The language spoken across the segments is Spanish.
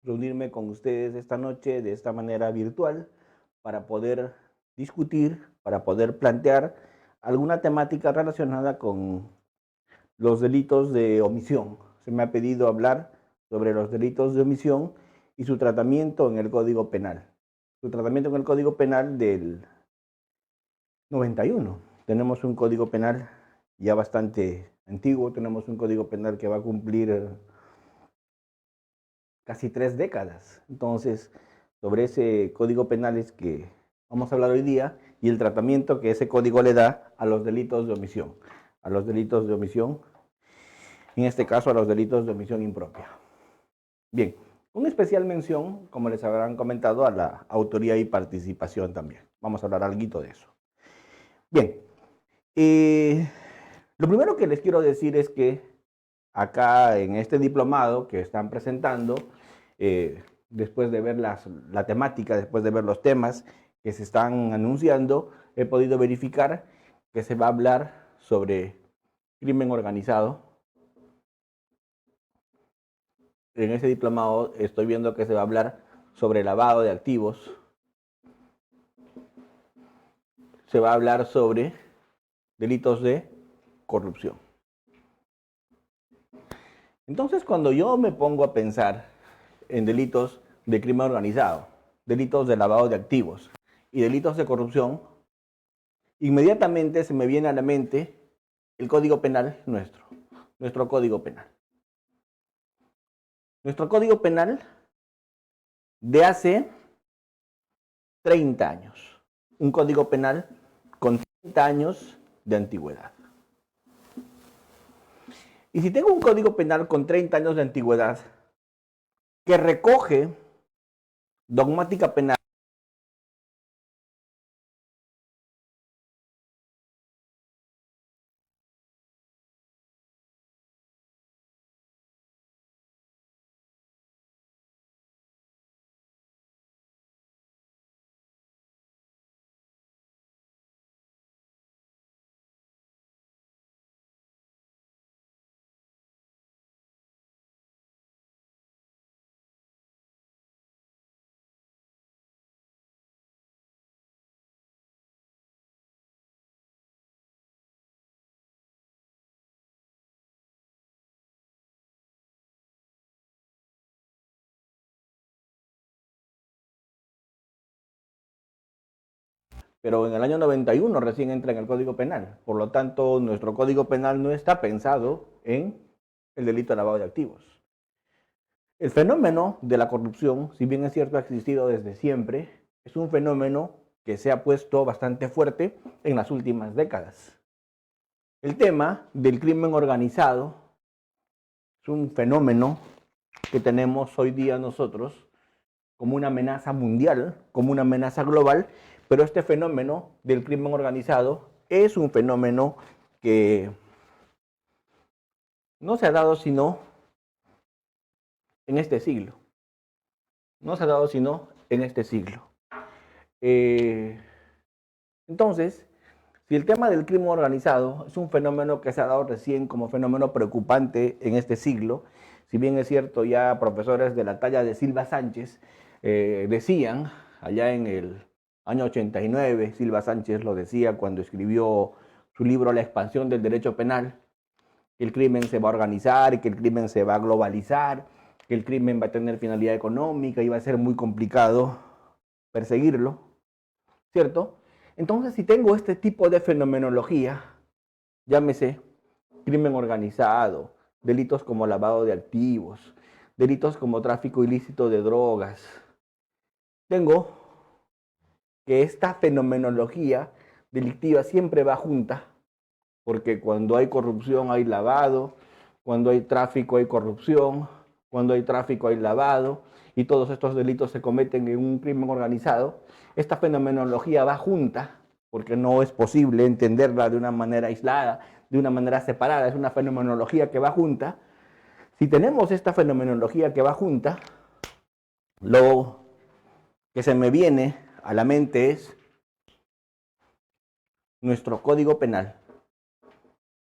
reunirme con ustedes esta noche de esta manera virtual para poder discutir, para poder plantear alguna temática relacionada con los delitos de omisión. Se me ha pedido hablar sobre los delitos de omisión y su tratamiento en el Código Penal. Su tratamiento en el Código Penal del 91. Tenemos un Código Penal ya bastante antiguo, tenemos un Código Penal que va a cumplir casi 3 décadas. Entonces, sobre ese Código Penal es que vamos a hablar hoy día y el tratamiento que ese código le da a los delitos de omisión. A los delitos de omisión, en este caso a los delitos de omisión impropia. Bien, una especial mención, como les habrán comentado, a la autoría y participación también. Vamos a hablar algo de eso. Bien, lo primero que les quiero decir es que acá en este diplomado que están presentando, después de ver la temática, después de ver los temas que se están anunciando, he podido verificar que se va a hablar sobre crimen organizado. En ese diplomado estoy viendo que se va a hablar sobre lavado de activos, se va a hablar sobre delitos de corrupción. Entonces, cuando yo me pongo a pensar en delitos de crimen organizado, delitos de lavado de activos y delitos de corrupción, inmediatamente se me viene a la mente el Código Penal nuestro Código Penal. Nuestro Código Penal de hace 30 años. Un Código Penal con 30 años de antigüedad. Y si tengo un Código Penal con 30 años de antigüedad que recoge dogmática penal, pero en el año 91 recién entra en el Código Penal. Por lo tanto, nuestro Código Penal no está pensado en el delito de lavado de activos. El fenómeno de la corrupción, si bien es cierto ha existido desde siempre, es un fenómeno que se ha puesto bastante fuerte en las últimas décadas. El tema del crimen organizado es un fenómeno que tenemos hoy día nosotros como una amenaza mundial, como una amenaza global, pero este fenómeno del crimen organizado es un fenómeno que no se ha dado sino en este siglo. No se ha dado sino en este siglo. Entonces, si el tema del crimen organizado es un fenómeno que se ha dado recién como fenómeno preocupante en este siglo, si bien es cierto ya profesores de la talla de Silva Sánchez decían, allá en el año 89, Silva Sánchez lo decía cuando escribió su libro La expansión del derecho penal, que el crimen se va a organizar, que el crimen se va a globalizar, que el crimen va a tener finalidad económica y va a ser muy complicado perseguirlo, ¿cierto? Entonces, si tengo este tipo de fenomenología, llámese crimen organizado, delitos como lavado de activos, delitos como tráfico ilícito de drogas, tengo que esta fenomenología delictiva siempre va junta, porque cuando hay corrupción hay lavado, cuando hay tráfico hay corrupción, cuando hay tráfico hay lavado, y todos estos delitos se cometen en un crimen organizado. Esta fenomenología va junta, porque no es posible entenderla de una manera aislada, de una manera separada, es una fenomenología que va junta. Si tenemos esta fenomenología que va junta, lo que se me viene a la mente es nuestro Código Penal.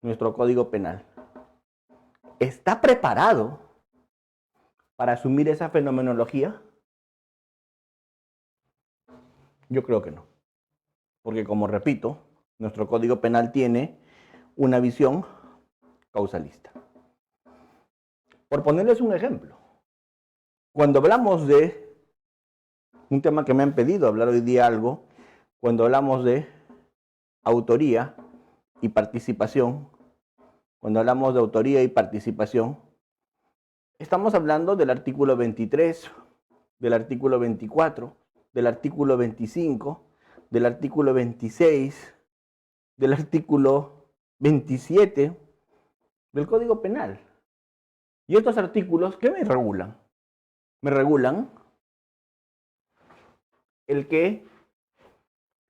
Nuestro Código Penal está preparado para asumir esa fenomenología? Yo creo que no. Porque como repito, nuestro Código Penal tiene una visión causalista. Por ponerles un ejemplo, cuando hablamos de un tema que me han pedido hablar hoy día algo, cuando hablamos de autoría y participación, estamos hablando del artículo 23, del artículo 24, del artículo 25, del artículo 26, del artículo 27 del Código Penal. Y estos artículos, ¿qué me regulan? Me regulan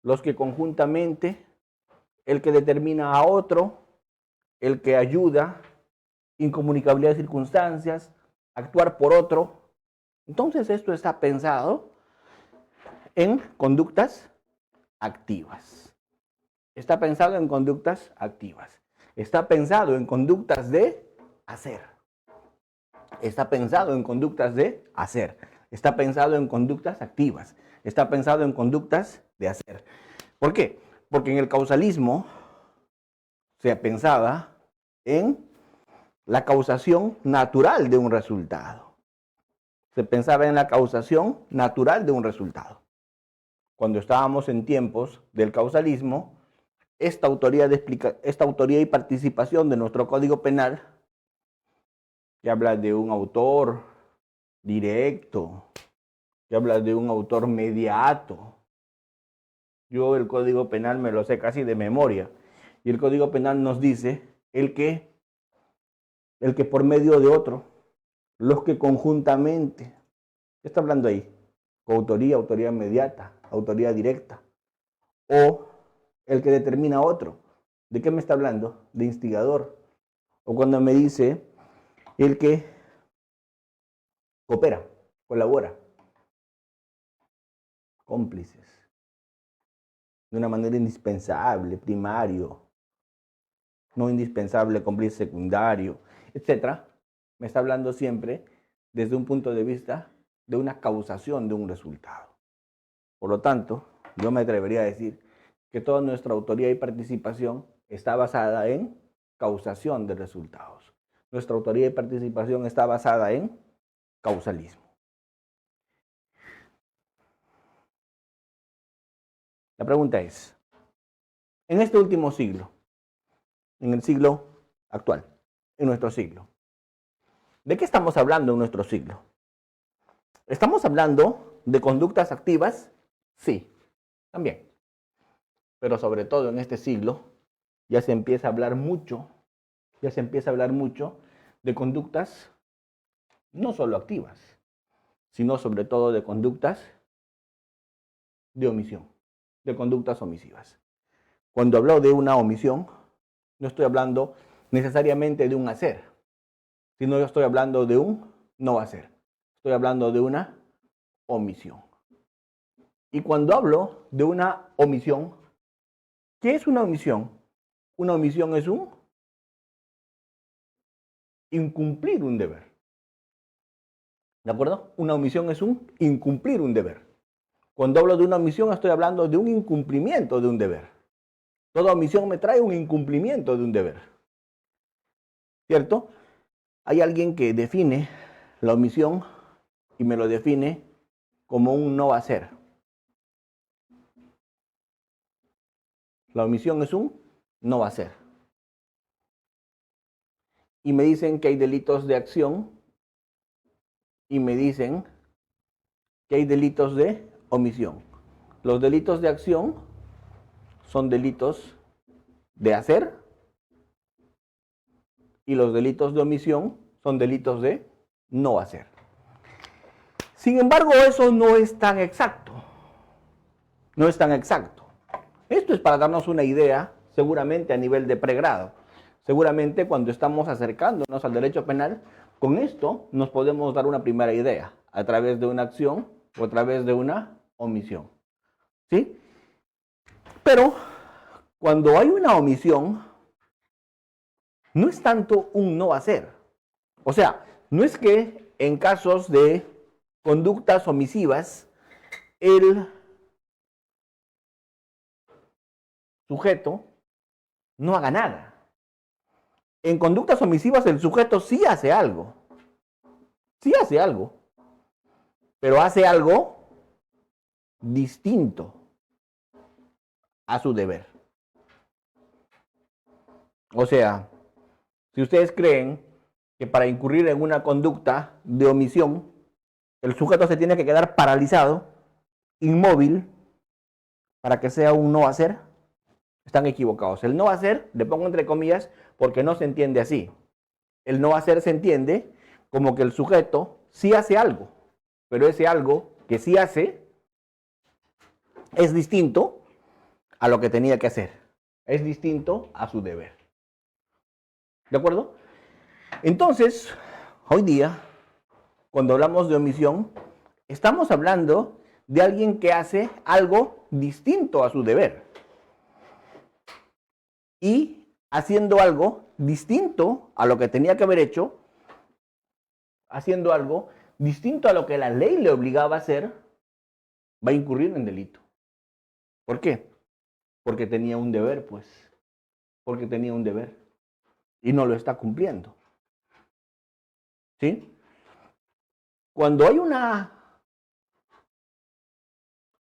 los que conjuntamente, el que determina a otro, el que ayuda, incomunicabilidad de circunstancias, actuar por otro. Entonces esto está pensado en conductas activas. Está pensado en conductas activas. Está pensado en conductas de hacer. Está pensado en conductas de hacer. Está pensado en conductas activas. Está pensado en conductas de hacer. ¿Por qué? Porque en el causalismo se pensaba en la causación natural de un resultado. Se pensaba en la causación natural de un resultado. Cuando estábamos en tiempos del causalismo, esta autoría y participación de nuestro Código Penal, que habla de un autor directo, que habla de un autor mediato. Yo el Código Penal me lo sé casi de memoria. Y el Código Penal nos dice el que por medio de otro, los que conjuntamente, ¿qué está hablando ahí? Coautoría, autoría inmediata, autoría directa. O el que determina a otro. ¿De qué me está hablando? De instigador. O cuando me dice el que coopera, colabora. Cómplices. De una manera indispensable, primario. No indispensable, cómplice secundario, etc. Me está hablando siempre desde un punto de vista de una causación de un resultado. Por lo tanto, yo me atrevería a decir que toda nuestra autoría y participación está basada en causación de resultados. Nuestra autoría y participación está basada en causalismo. La pregunta es, en este último siglo, en el siglo actual, en nuestro siglo, ¿de qué estamos hablando en nuestro siglo? ¿Estamos hablando de conductas activas? Sí, también. Pero sobre todo en este siglo ya se empieza a hablar mucho de conductas no solo activas, sino sobre todo de conductas de omisión, de conductas omisivas. Cuando hablo de una omisión, no estoy hablando necesariamente de un hacer, sino yo estoy hablando de un no hacer. Estoy hablando de una omisión. Y cuando hablo de una omisión, ¿qué es una omisión? Una omisión es un incumplir un deber. ¿De acuerdo? Una omisión es un incumplir un deber. Cuando hablo de una omisión, estoy hablando de un incumplimiento de un deber. Toda omisión me trae un incumplimiento de un deber. ¿Cierto? Hay alguien que define la omisión y me lo define como un no hacer. La omisión es un no hacer. Y me dicen que hay delitos de acción y me dicen que hay delitos de omisión. Los delitos de acción son delitos de hacer y los delitos de omisión son delitos de no hacer. Sin embargo, eso no es tan exacto. No es tan exacto. Esto es para darnos una idea, seguramente a nivel de pregrado. Seguramente cuando estamos acercándonos al derecho penal, con esto nos podemos dar una primera idea, a través de una acción o a través de una omisión. ¿Sí? Pero cuando hay una omisión, no es tanto un no hacer. O sea, no es que en casos de conductas omisivas, el sujeto no haga nada. En conductas omisivas el sujeto sí hace algo. Sí hace algo. Pero hace algo distinto a su deber. O sea, si ustedes creen que para incurrir en una conducta de omisión, el sujeto se tiene que quedar paralizado, inmóvil, para que sea un no hacer, están equivocados. El no hacer, le pongo entre comillas, porque no se entiende así. El no hacer se entiende como que el sujeto sí hace algo, pero ese algo que sí hace es distinto a lo que tenía que hacer. Es distinto a su deber. ¿De acuerdo? Entonces, hoy día, cuando hablamos de omisión, estamos hablando de alguien que hace algo distinto a su deber. Y haciendo algo distinto a lo que tenía que haber hecho, haciendo algo distinto a lo que la ley le obligaba a hacer, va a incurrir en delito. ¿Por qué? Porque tenía un deber, pues. Porque tenía un deber. Y no lo está cumpliendo. ¿Sí? Cuando hay una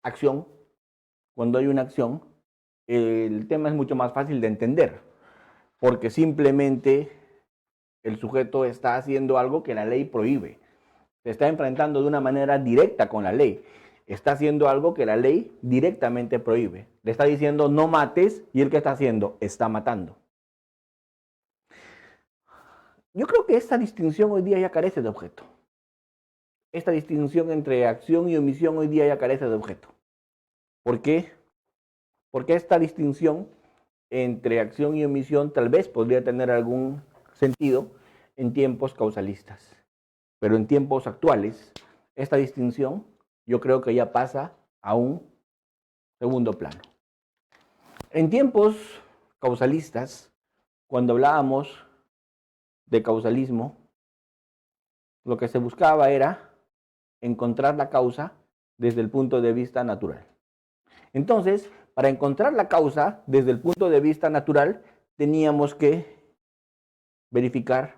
acción, el tema es mucho más fácil de entender, porque simplemente el sujeto está haciendo algo que la ley prohíbe. Se está enfrentando de una manera directa con la ley. Está haciendo algo que la ley directamente prohíbe. Le está diciendo no mates y él ¿qué está haciendo? Está matando. Yo creo que esta distinción hoy día ya carece de objeto. Esta distinción entre acción y omisión hoy día ya carece de objeto. ¿Por qué? Porque esta distinción entre acción y omisión tal vez podría tener algún sentido en tiempos causalistas. Pero en tiempos actuales, esta distinción yo creo que ya pasa a un segundo plano. En tiempos causalistas, cuando hablábamos de causalismo, lo que se buscaba era encontrar la causa desde el punto de vista natural. Entonces, para encontrar la causa desde el punto de vista natural, teníamos que verificar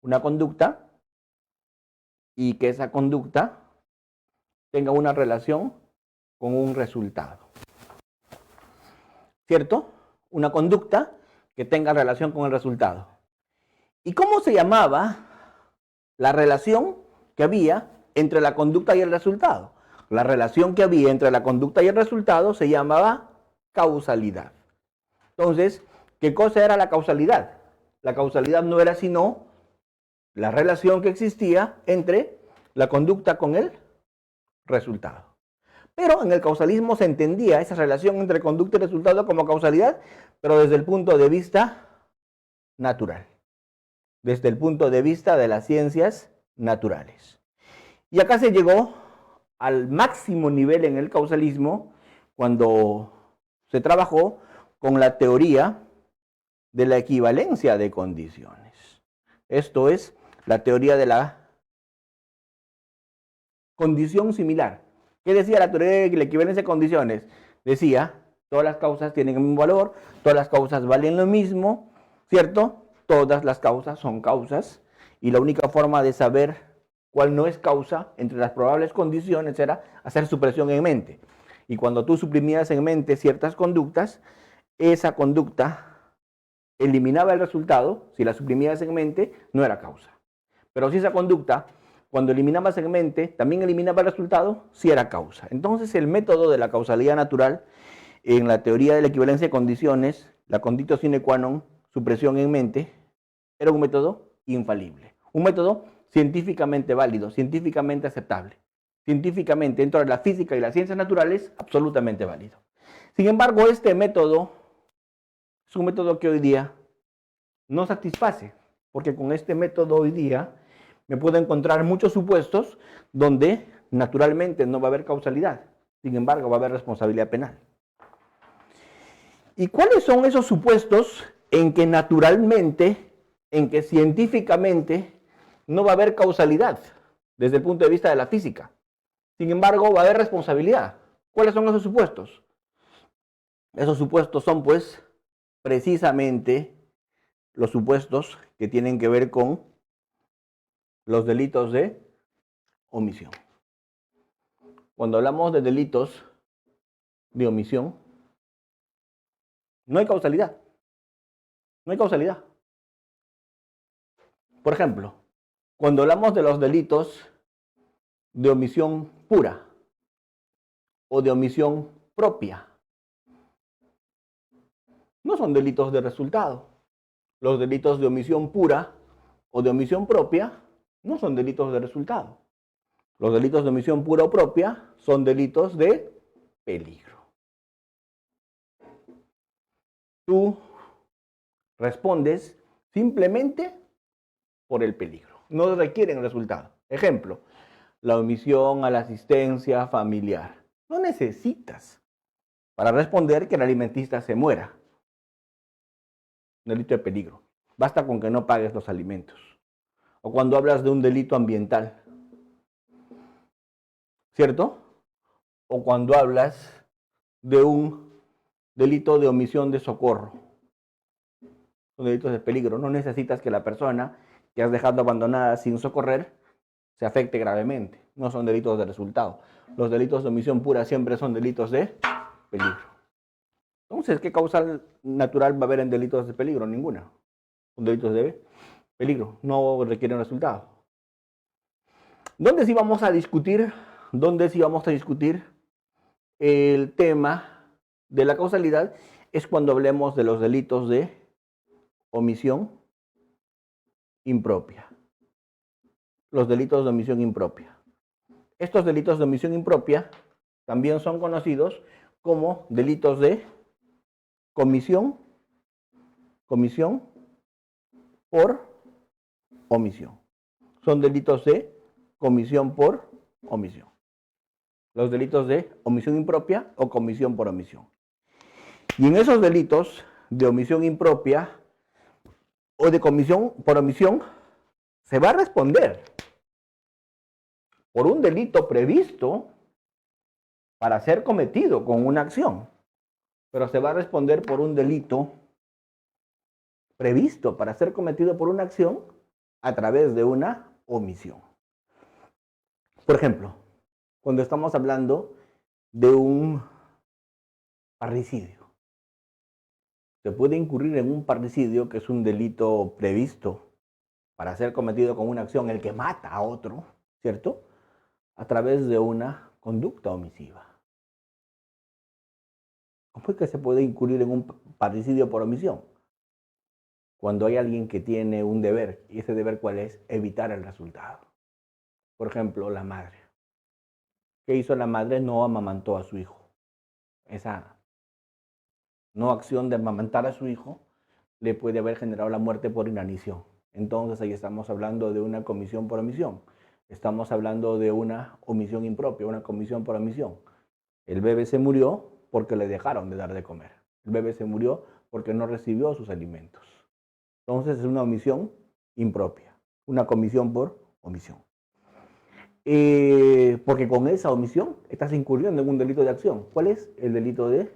una conducta y que esa conducta tenga una relación con un resultado. ¿Cierto? Una conducta que tenga relación con el resultado. ¿Y cómo se llamaba la relación que había entre la conducta y el resultado? La relación que había entre la conducta y el resultado se llamaba causalidad. Entonces, ¿qué cosa era la causalidad? La causalidad no era sino la relación que existía entre la conducta con el resultado. Pero en el causalismo se entendía esa relación entre conducta y resultado como causalidad, pero desde el punto de vista natural, desde el punto de vista de las ciencias naturales. Y acá se llegó al máximo nivel en el causalismo cuando se trabajó con la teoría de la equivalencia de condiciones. Esto es la teoría de la condición similar. ¿Qué decía la teoría de la equivalencia de condiciones? Decía, todas las causas tienen el mismo valor, todas las causas valen lo mismo, ¿cierto? Todas las causas son causas y la única forma de saber cuál no es causa entre las probables condiciones era hacer supresión en mente. Y cuando tú suprimías en mente ciertas conductas, esa conducta eliminaba el resultado. Si la suprimías en mente, no era causa. Pero si esa conducta, cuando eliminabas en mente, también eliminaba el resultado, sí era causa. Entonces el método de la causalidad natural, en la teoría de la equivalencia de condiciones, la conditio sine qua non, supresión en mente, era un método infalible. Un método científicamente válido, científicamente aceptable. Científicamente, dentro de la física y las ciencias naturales, absolutamente válido. Sin embargo, este método es un método que hoy día no satisface, porque con este método hoy día me puedo encontrar muchos supuestos donde naturalmente no va a haber causalidad, sin embargo va a haber responsabilidad penal. ¿Y cuáles son esos supuestos en que naturalmente, en que científicamente no va a haber causalidad? desde el punto de vista de la física. Sin embargo, va a haber responsabilidad. ¿Cuáles son esos supuestos? Esos supuestos son, pues, precisamente los supuestos que tienen que ver con los delitos de omisión. Cuando hablamos de delitos de omisión, no hay causalidad. No hay causalidad. Por ejemplo, cuando hablamos de los delitos de omisión pura o de omisión propia, no son delitos de resultado. Los delitos de omisión pura o de omisión propia no son delitos de resultado. Los delitos de omisión pura o propia son delitos de peligro. Tú respondes simplemente por el peligro. No requieren resultado. Ejemplo, la omisión a la asistencia familiar. No necesitas para responder que el alimentista se muera. Un delito de peligro. Basta con que no pagues los alimentos. O cuando hablas de un delito ambiental, ¿cierto? O cuando hablas de un delito de omisión de socorro. Son delitos de peligro. No necesitas que la persona que has dejado abandonada sin socorrer se afecte gravemente. No son delitos de resultado. Los delitos de omisión pura siempre son delitos de peligro. Entonces, ¿qué causa natural va a haber en delitos de peligro? Ninguna. Son delitos de peligro. No requieren resultado. ¿Dónde sí vamos a discutir? ¿Dónde sí vamos a discutir el tema de la causalidad? Es cuando hablemos de los delitos de omisión impropia. Los delitos de omisión impropia. Estos delitos de omisión impropia también son conocidos como delitos de comisión por omisión. Son delitos de comisión por omisión. Los delitos de omisión impropia o comisión por omisión. Y en esos delitos de omisión impropia o de comisión por omisión, se va a responder por un delito previsto para ser cometido con una acción, pero se va a responder por un delito previsto para ser cometido por una acción a través de una omisión. Por ejemplo, cuando estamos hablando de un parricidio, se puede incurrir en un parricidio, que es un delito previsto para ser cometido con una acción, el que mata a otro, ¿cierto? A través de una conducta omisiva. ¿Cómo es que se puede incurrir en un parricidio por omisión? Cuando hay alguien que tiene un deber, y ese deber, ¿cuál es? Evitar el resultado. Por ejemplo, la madre. ¿Qué hizo la madre? No amamantó a su hijo. Esa no acción de amamantar a su hijo le puede haber generado la muerte por inanición. Entonces ahí estamos hablando de una comisión por omisión. Estamos hablando de una omisión impropia, una comisión por omisión. El bebé se murió porque le dejaron de dar de comer. El bebé se murió porque no recibió sus alimentos. Entonces es una omisión impropia, una comisión por omisión. Porque con esa omisión estás incurriendo en un delito de acción. ¿Cuál es? El delito de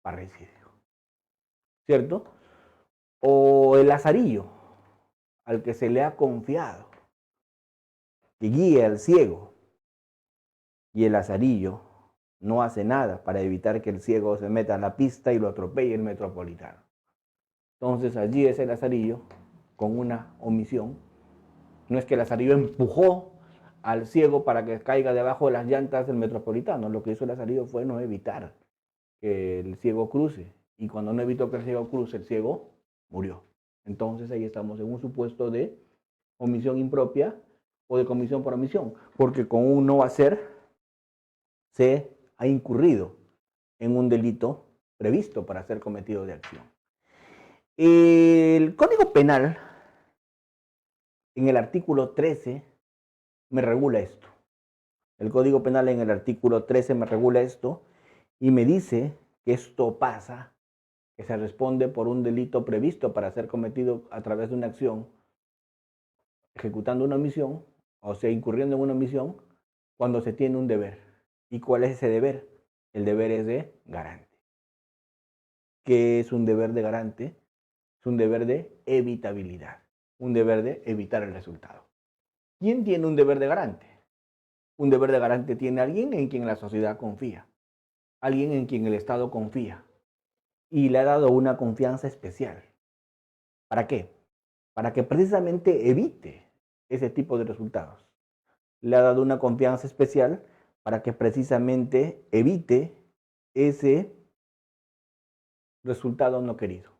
parricidio. ¿Cierto? O el lazarillo, al que se le ha confiado, que guía al ciego, y el lazarillo no hace nada para evitar que el ciego se meta a la pista y lo atropelle el metropolitano. Entonces allí ese lazarillo, con una omisión, no es que el lazarillo empujó al ciego para que caiga debajo de las llantas del metropolitano. Lo que hizo el lazarillo fue no evitar que el ciego cruce. Y cuando no evitó que el ciego cruce, el ciego murió. Entonces ahí estamos en un supuesto de omisión impropia o de comisión por omisión. Porque con un no hacer se ha incurrido en un delito previsto para ser cometido de acción. El Código Penal, en el artículo 13, me regula esto. El Código Penal en el artículo 13 me regula esto y me dice que esto pasa, que se responde por un delito previsto para ser cometido a través de una acción, ejecutando una omisión o sea, incurriendo en una omisión, cuando se tiene un deber. ¿Y cuál es ese deber? El deber es de garante. ¿Qué es un deber de garante? Es un deber de evitabilidad, un deber de evitar el resultado. ¿Quién tiene un deber de garante? Un deber de garante tiene alguien en quien la sociedad confía, alguien en quien el Estado confía y le ha dado una confianza especial. ¿Para qué? Para que precisamente evite ese tipo de resultados. Le ha dado una confianza especial para que precisamente evite ese resultado no querido.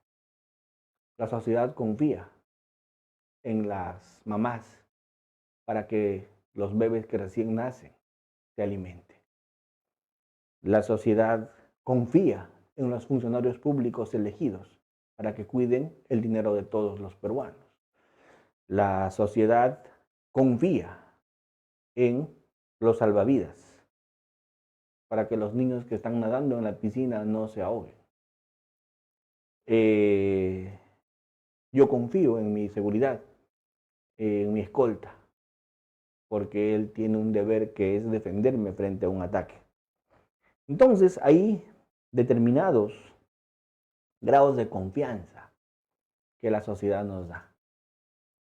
La sociedad confía en las mamás para que los bebés que recién nacen se alimenten. La sociedad confía en los funcionarios públicos elegidos para que cuiden el dinero de todos los peruanos. La sociedad confía en los salvavidas para que los niños que están nadando en la piscina no se ahoguen. Yo confío en mi seguridad, en mi escolta, porque él tiene un deber que es defenderme frente a un ataque. Entonces, hay determinados grados de confianza que la sociedad nos da.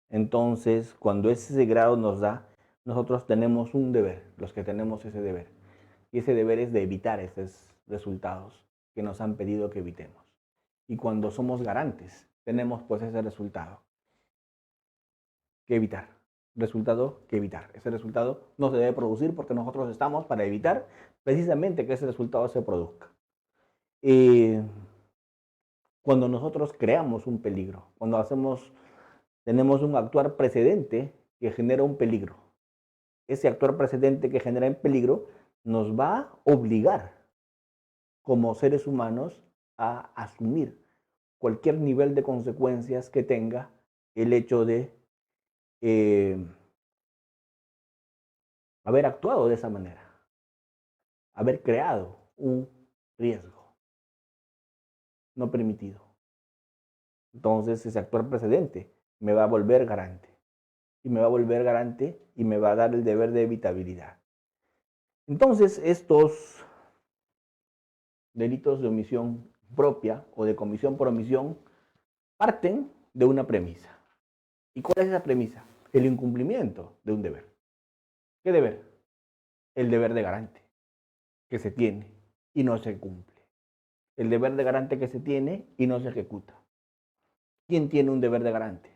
Entonces, cuando ese grado nos da, nosotros tenemos un deber, los que tenemos ese deber. Y ese deber es de evitar esos resultados que nos han pedido que evitemos. Y cuando somos garantes, tenemos pues ese resultado que evitar. Resultado que evitar. Ese resultado no se debe producir porque nosotros estamos para evitar precisamente que ese resultado se produzca. Cuando nosotros creamos un peligro, cuando tenemos un actuar precedente que genera un peligro, ese actuar precedente que genera un peligro nos va a obligar como seres humanos a asumir cualquier nivel de consecuencias que tenga el hecho de haber actuado de esa manera, haber creado un riesgo no permitido. Entonces ese actuar precedente me va a volver garante y me va a volver garante y me va a dar el deber de evitabilidad. Entonces estos delitos de omisión propia o de comisión por omisión parten de una premisa. ¿Y cuál es esa premisa? El incumplimiento de un deber. ¿Qué deber? El deber de garante que se tiene y no se cumple. El deber de garante que se tiene y no se ejecuta. ¿Quién tiene un deber de garante?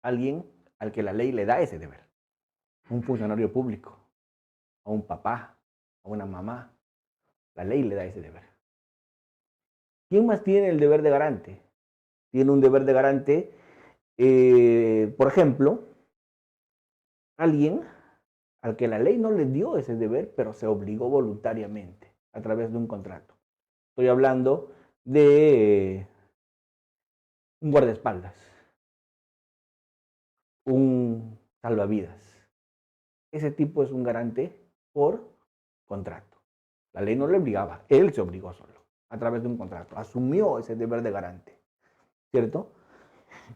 Alguien al que la ley le da ese deber. Un funcionario público, a un papá, a una mamá. La ley le da ese deber. ¿Quién más tiene el deber de garante? Tiene un deber de garante, por ejemplo, alguien al que la ley no le dio ese deber, pero se obligó voluntariamente a través de un contrato. Estoy hablando de un guardaespaldas, un salvavidas. Ese tipo es un garante por contrato. La ley no le obligaba, él se obligó solo, a través de un contrato. Asumió ese deber de garante, ¿cierto?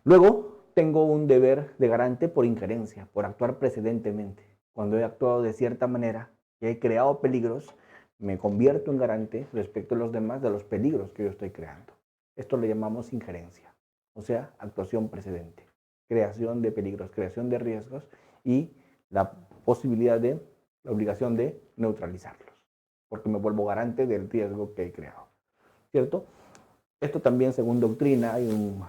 Luego, tengo un deber de garante por injerencia, por actuar precedentemente. Cuando he actuado de cierta manera y he creado peligros, me convierto en garante respecto a los demás de los peligros que yo estoy creando. Esto le llamamos injerencia, o sea, actuación precedente, creación de peligros, creación de riesgos y la posibilidad de, la obligación de neutralizarlos, porque me vuelvo garante del riesgo que he creado, ¿cierto? Esto también, según doctrina, hay un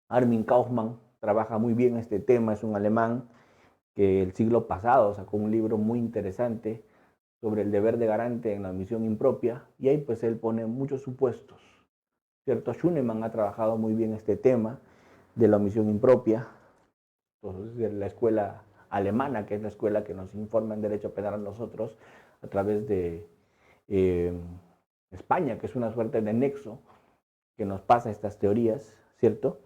Armin Kaufmann trabaja muy bien este tema, es un alemán que el siglo pasado sacó un libro muy interesante sobre el deber de garante en la omisión impropia y ahí pues él pone muchos supuestos, ¿cierto? Schunemann ha trabajado muy bien este tema de la omisión impropia, entonces de la escuela alemana, que es la escuela que nos informa en derecho penal a nosotros a través de España, que es una suerte de nexo que nos pasa estas teorías, ¿cierto?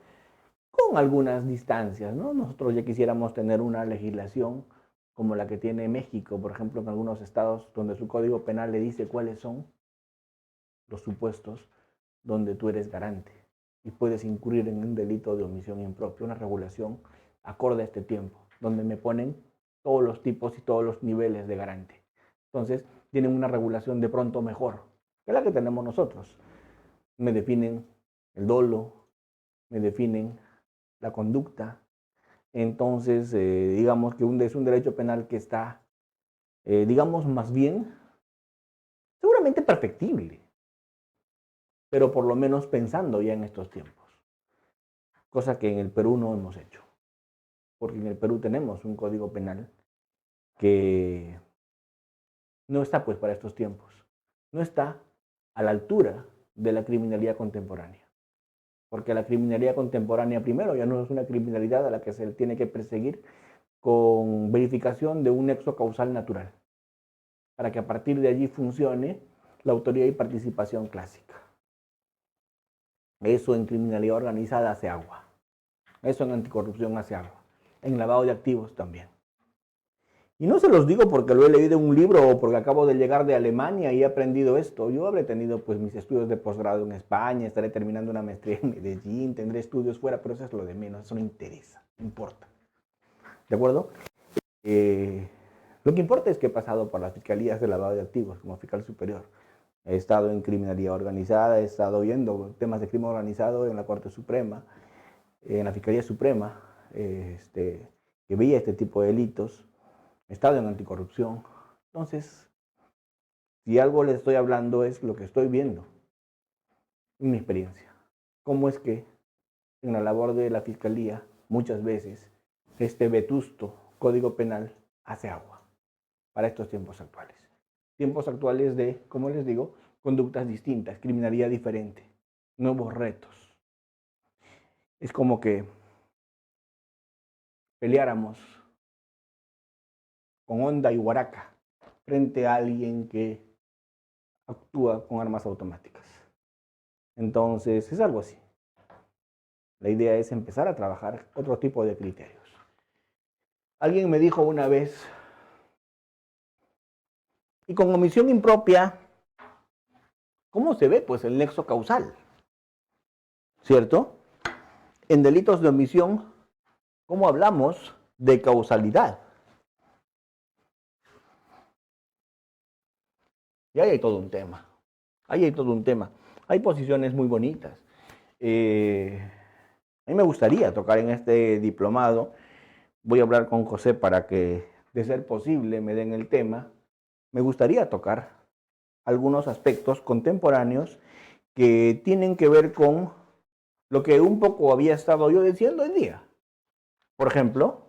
Con algunas distancias, ¿no? Nosotros ya quisiéramos tener una legislación como la que tiene México, por ejemplo, en algunos estados donde su código penal le dice cuáles son los supuestos donde tú eres garante y puedes incurrir en un delito de omisión impropia, una regulación acorde a este tiempo, donde me ponen todos los tipos y todos los niveles de garante. Entonces, tienen una regulación de pronto mejor que la que tenemos nosotros. Me definen el dolo, me definen la conducta. Entonces, digamos que es un derecho penal que está, digamos, más bien, seguramente perfectible, pero por lo menos pensando ya en estos tiempos, cosa que en el Perú no hemos hecho, porque en el Perú tenemos un código penal que no está pues para estos tiempos, no está a la altura de la criminalidad contemporánea. Porque la criminalidad contemporánea, primero, ya no es una criminalidad a la que se le tiene que perseguir con verificación de un nexo causal natural, para que a partir de allí funcione la autoría y participación clásica. Eso en criminalidad organizada hace agua. Eso en anticorrupción hace agua. En lavado de activos también. Y no se los digo porque lo he leído en un libro o porque acabo de llegar de Alemania y he aprendido esto. Yo habré tenido pues mis estudios de posgrado en España, estaré terminando una maestría en Medellín, tendré estudios fuera, pero eso es lo de menos, eso no interesa, no importa. ¿De acuerdo? Lo que importa es que he pasado por las fiscalías de lavado de activos como fiscal superior. He estado en criminalidad organizada, he estado viendo temas de crimen organizado en la Corte Suprema, en la Fiscalía Suprema, que veía este tipo de delitos. He estado en anticorrupción. Entonces, si algo les estoy hablando es lo que estoy viendo en mi experiencia. Cómo es que en la labor de la Fiscalía, muchas veces, este vetusto Código Penal hace agua para estos tiempos actuales. Tiempos actuales de, como les digo, conductas distintas, criminalidad diferente, nuevos retos. Es como que peleáramos con honda y guaraca frente a alguien que actúa con armas automáticas. Entonces, es algo así. La idea es empezar a trabajar otro tipo de criterios. Alguien me dijo una vez, y con omisión impropia, ¿cómo se ve pues el nexo causal? ¿Cierto? En delitos de omisión, ¿cómo hablamos de causalidad? Y ahí hay todo un tema. Ahí hay todo un tema. Hay posiciones muy bonitas. A mí me gustaría tocar en este diplomado. Voy a hablar con José para que, de ser posible, me den el tema. Me gustaría tocar algunos aspectos contemporáneos que tienen que ver con lo que un poco había estado yo diciendo hoy día. Por ejemplo,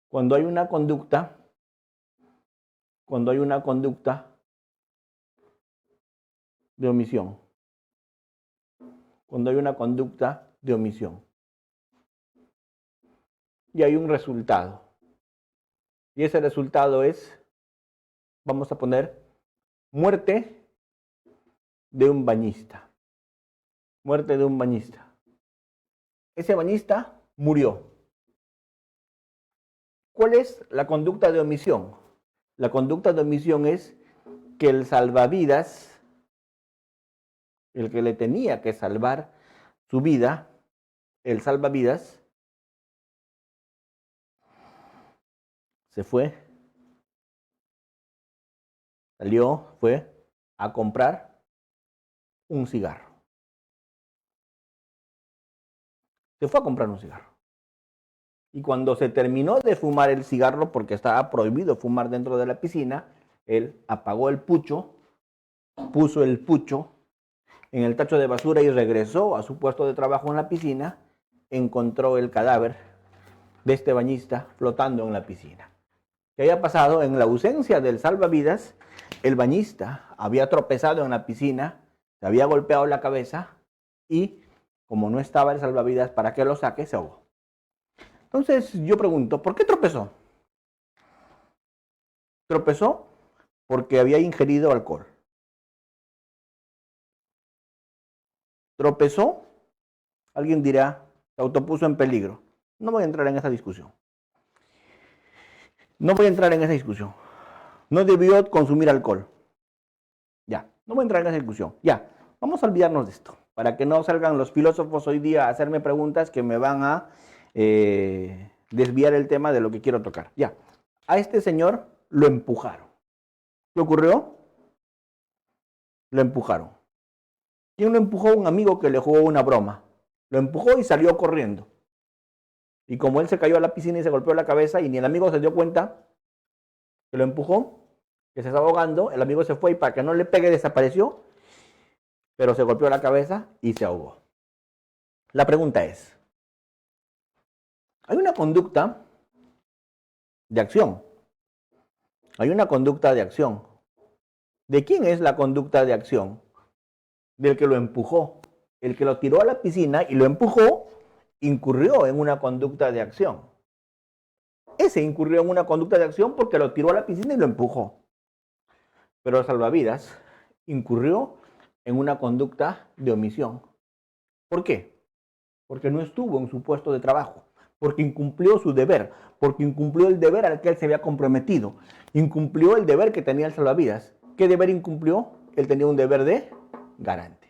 cuando hay una conducta de omisión, cuando hay una conducta de omisión y hay un resultado, y ese resultado es, vamos a poner, muerte de un bañista. Muerte de un bañista. Ese bañista murió. ¿Cuál es la conducta de omisión? La conducta de omisión es que el salvavidas, el que le tenía que salvar su vida, el salvavidas, se fue, salió, fue a comprar un cigarro. Se fue a comprar un cigarro. Y cuando se terminó de fumar el cigarro, porque estaba prohibido fumar dentro de la piscina, él apagó el pucho, puso el pucho en el tacho de basura y regresó a su puesto de trabajo en la piscina, encontró el cadáver de este bañista flotando en la piscina. ¿Qué había pasado? En la ausencia del salvavidas, el bañista había tropezado en la piscina, se había golpeado la cabeza y, como no estaba el salvavidas para que lo saque, se ahogó. Entonces yo pregunto, ¿por qué tropezó? Tropezó porque había ingerido alcohol. Tropezó, alguien dirá, se autopuso en peligro. No voy a entrar en esa discusión. No voy a entrar en esa discusión. No debió consumir alcohol. Ya, no voy a entrar en esa discusión. Ya, vamos a olvidarnos de esto, para que no salgan los filósofos hoy día a hacerme preguntas que me van a desviar el tema de lo que quiero tocar. Ya, a este señor lo empujaron. ¿Qué ocurrió? Lo empujaron. ¿Quién lo empujó? Un amigo que le jugó una broma. Lo empujó y salió corriendo. Y como él se cayó a la piscina y se golpeó la cabeza y ni el amigo se dio cuenta que lo empujó, que se estaba ahogando, el amigo se fue y para que no le pegue desapareció, pero se golpeó la cabeza y se ahogó. La pregunta es, hay una conducta de acción. Hay una conducta de acción. ¿De quién es la conducta de acción? Del que lo empujó. El que lo tiró a la piscina y lo empujó, incurrió en una conducta de acción. Ese incurrió en una conducta de acción porque lo tiró a la piscina y lo empujó. Pero el salvavidas incurrió en una conducta de omisión. ¿Por qué? Porque no estuvo en su puesto de trabajo, porque incumplió su deber, porque incumplió el deber al que él se había comprometido, incumplió el deber que tenía el salvavidas. ¿Qué deber incumplió? Él tenía un deber de garante.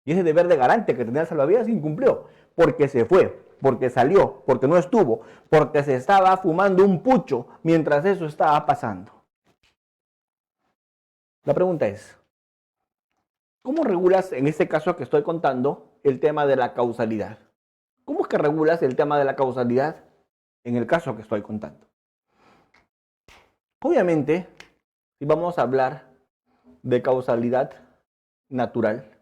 Y ese deber de garante que tenía el salvavidas incumplió, porque se fue, porque salió, porque no estuvo, porque se estaba fumando un pucho mientras eso estaba pasando. La pregunta es, ¿cómo regulas en este caso que estoy contando el tema de la causalidad? ¿Cómo es que regulas el tema de la causalidad en el caso que estoy contando? Obviamente, si vamos a hablar de causalidad natural,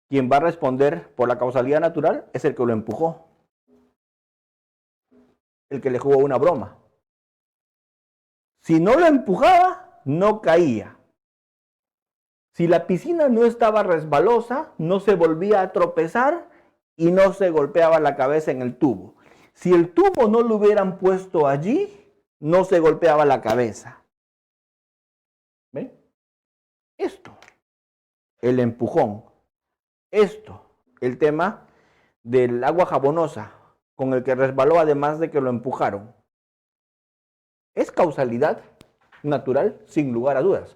quien va a responder por la causalidad natural es el que lo empujó, el que le jugó una broma. Si no lo empujaba, no caía. Si la piscina no estaba resbalosa, no se volvía a tropezar y no se golpeaba la cabeza en el tubo. Si el tubo no lo hubieran puesto allí, no se golpeaba la cabeza. ¿Ven? Esto, el empujón. Esto, el tema del agua jabonosa con el que resbaló además de que lo empujaron. ¿Es causalidad natural? Sin lugar a dudas.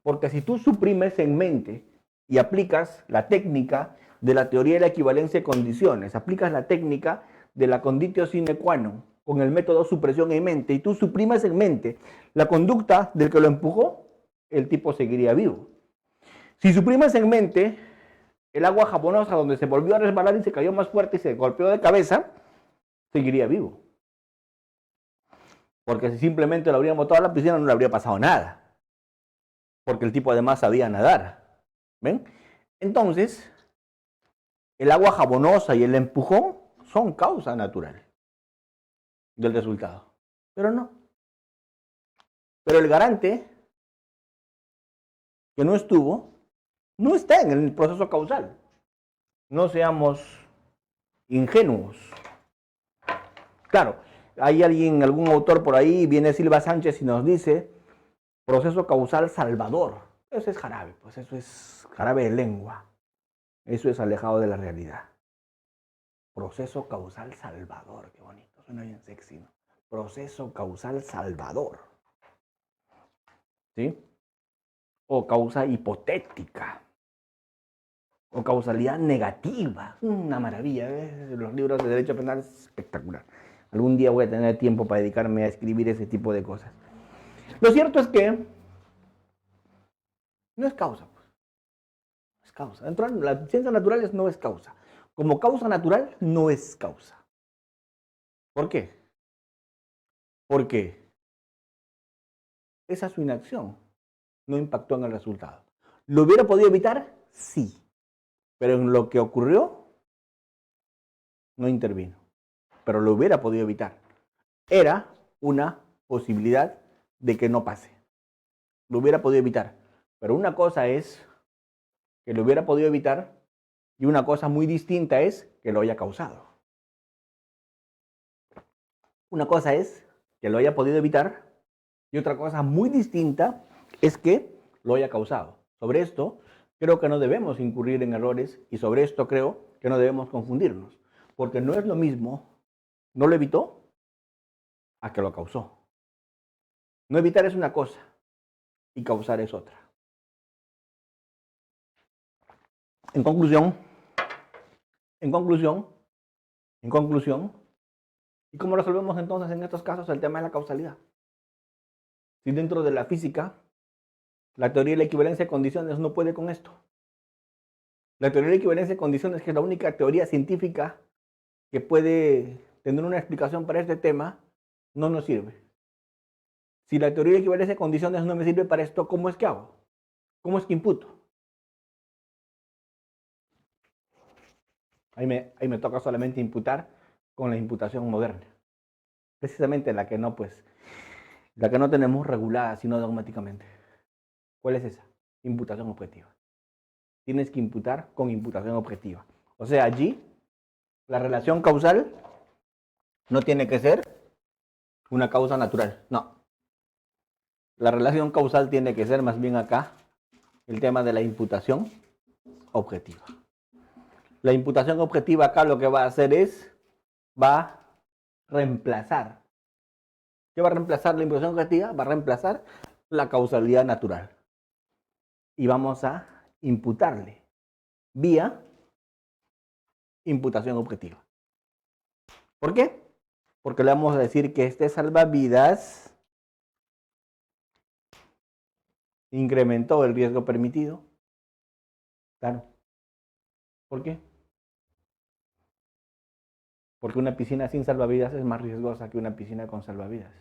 Porque si tú suprimes en mente y aplicas la técnica de la teoría de la equivalencia de condiciones, aplicas la técnica de la conditio sine qua non con el método supresión en mente y tú suprimes en mente la conducta del que lo empujó, el tipo seguiría vivo. Si suprimes en mente el agua jabonosa donde se volvió a resbalar y se cayó más fuerte y se golpeó de cabeza, seguiría vivo. Porque si simplemente lo habrían botado a la piscina no le habría pasado nada. Porque el tipo además sabía nadar. ¿Ven? Entonces, el agua jabonosa y el empujón son causa natural del resultado. Pero no. Pero el garante que no estuvo, no está en el proceso causal. No seamos ingenuos. Claro, hay alguien, algún autor por ahí, viene Silva Sánchez y nos dice proceso causal salvador. Eso es jarabe, pues eso es jarabe de lengua. Eso es alejado de la realidad. Proceso causal salvador, qué bonito, suena bien sexy, ¿no? Proceso causal salvador. ¿Sí? O causa hipotética. O causalidad negativa. Una maravilla, ¿ves? Los libros de derecho penal es espectacular. Algún día voy a tener tiempo para dedicarme a escribir ese tipo de cosas. Lo cierto es que no es causa. Pues. No es causa. Dentro de las ciencias naturales no es causa. Como causa natural no es causa. ¿Por qué? Porque esa su inacción no impactó en el resultado. ¿Lo hubiera podido evitar? Sí. Pero en lo que ocurrió, no intervino. Pero lo hubiera podido evitar. Era una posibilidad de que no pase. Lo hubiera podido evitar. Pero una cosa es que lo hubiera podido evitar y una cosa muy distinta es que lo haya causado. Una cosa es que lo haya podido evitar y otra cosa muy distinta es que lo haya causado. Sobre esto creo que no debemos incurrir en errores y sobre esto creo que no debemos confundirnos. Porque no es lo mismo, no lo evitó, a que lo causó. No evitar es una cosa y causar es otra. En conclusión, En conclusión, en conclusión, ¿y cómo resolvemos entonces en estos casos el tema de la causalidad? Si dentro de la física, la teoría de la equivalencia de condiciones no puede con esto. La teoría de la equivalencia de condiciones, que es la única teoría científica que puede tener una explicación para este tema, no nos sirve. Si la teoría de equivalencia de condiciones no me sirve para esto, ¿cómo es que hago? ¿Cómo es que imputo? Ahí me toca solamente imputar con la imputación moderna. Precisamente la que no, pues, la que no tenemos regulada, sino dogmáticamente. ¿Cuál es esa? Imputación objetiva. Tienes que imputar con imputación objetiva. O sea, allí la relación causal no tiene que ser una causa natural. No. La relación causal tiene que ser más bien acá el tema de la imputación objetiva. La imputación objetiva acá lo que va a hacer es, va a reemplazar. ¿Qué va a reemplazar la imputación objetiva? Va a reemplazar la causalidad natural. Y vamos a imputarle vía imputación objetiva. ¿Por qué? Porque le vamos a decir que este salvavidas incrementó el riesgo permitido. Claro. ¿Por qué? Porque una piscina sin salvavidas es más riesgosa que una piscina con salvavidas.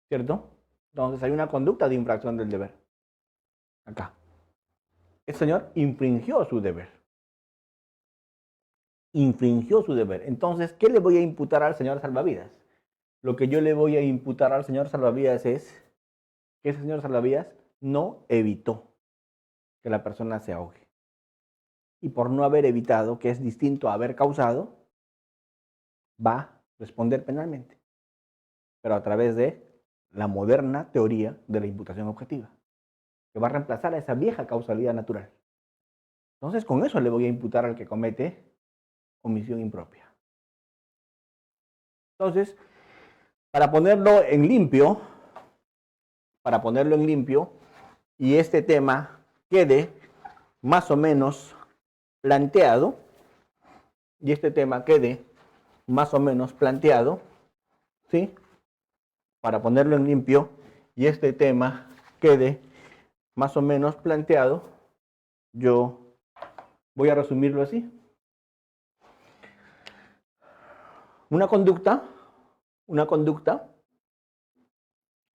¿Cierto? Entonces hay una conducta de infracción del deber. Acá. El señor infringió su deber. Infringió su deber. Entonces, ¿qué le voy a imputar al señor salvavidas? Lo que yo le voy a imputar al señor salvavidas es que ese señor salvavidas no evitó que la persona se ahogue. Y por no haber evitado, que es distinto a haber causado, va a responder penalmente. Pero a través de la moderna teoría de la imputación objetiva, que va a reemplazar a esa vieja causalidad natural. Entonces, con eso le voy a imputar al que comete omisión impropia. Entonces, para ponerlo en limpio, y este tema quede más o menos planteado, ¿sí? Para ponerlo en limpio y este tema quede más o menos planteado, yo voy a resumirlo así. Una conducta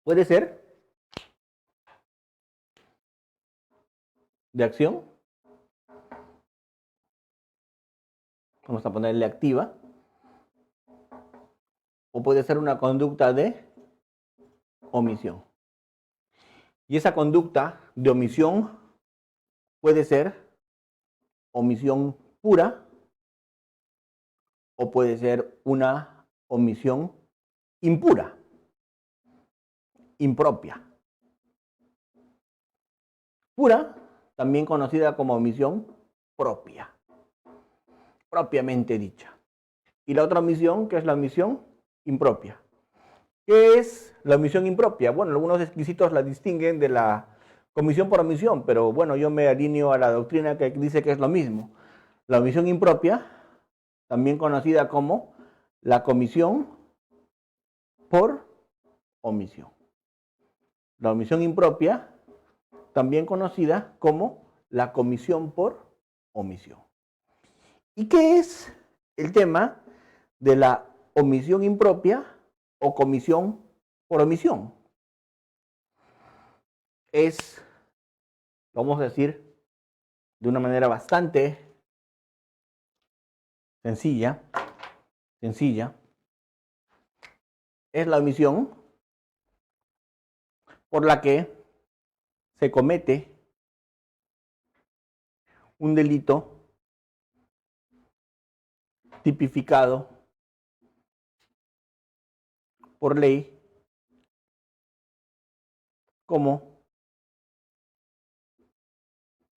puede ser de acción, vamos a ponerle activa, o puede ser una conducta de omisión. Y esa conducta de omisión puede ser omisión pura o puede ser una omisión impura, impropia. Pura, también conocida como omisión propia, propiamente dicha. Y la otra omisión, que es la omisión impropia. ¿Qué es la omisión impropia? Bueno, algunos exquisitos la distinguen de la comisión por omisión, pero bueno, yo me alineo a la doctrina que dice que es lo mismo. La omisión impropia, también conocida como la comisión por omisión. La omisión impropia, también conocida como la comisión por omisión. ¿Y qué es el tema de la omisión impropia o comisión por omisión? Es, vamos a decir, de una manera bastante sencilla, es la omisión por la que se comete un delito tipificado por ley como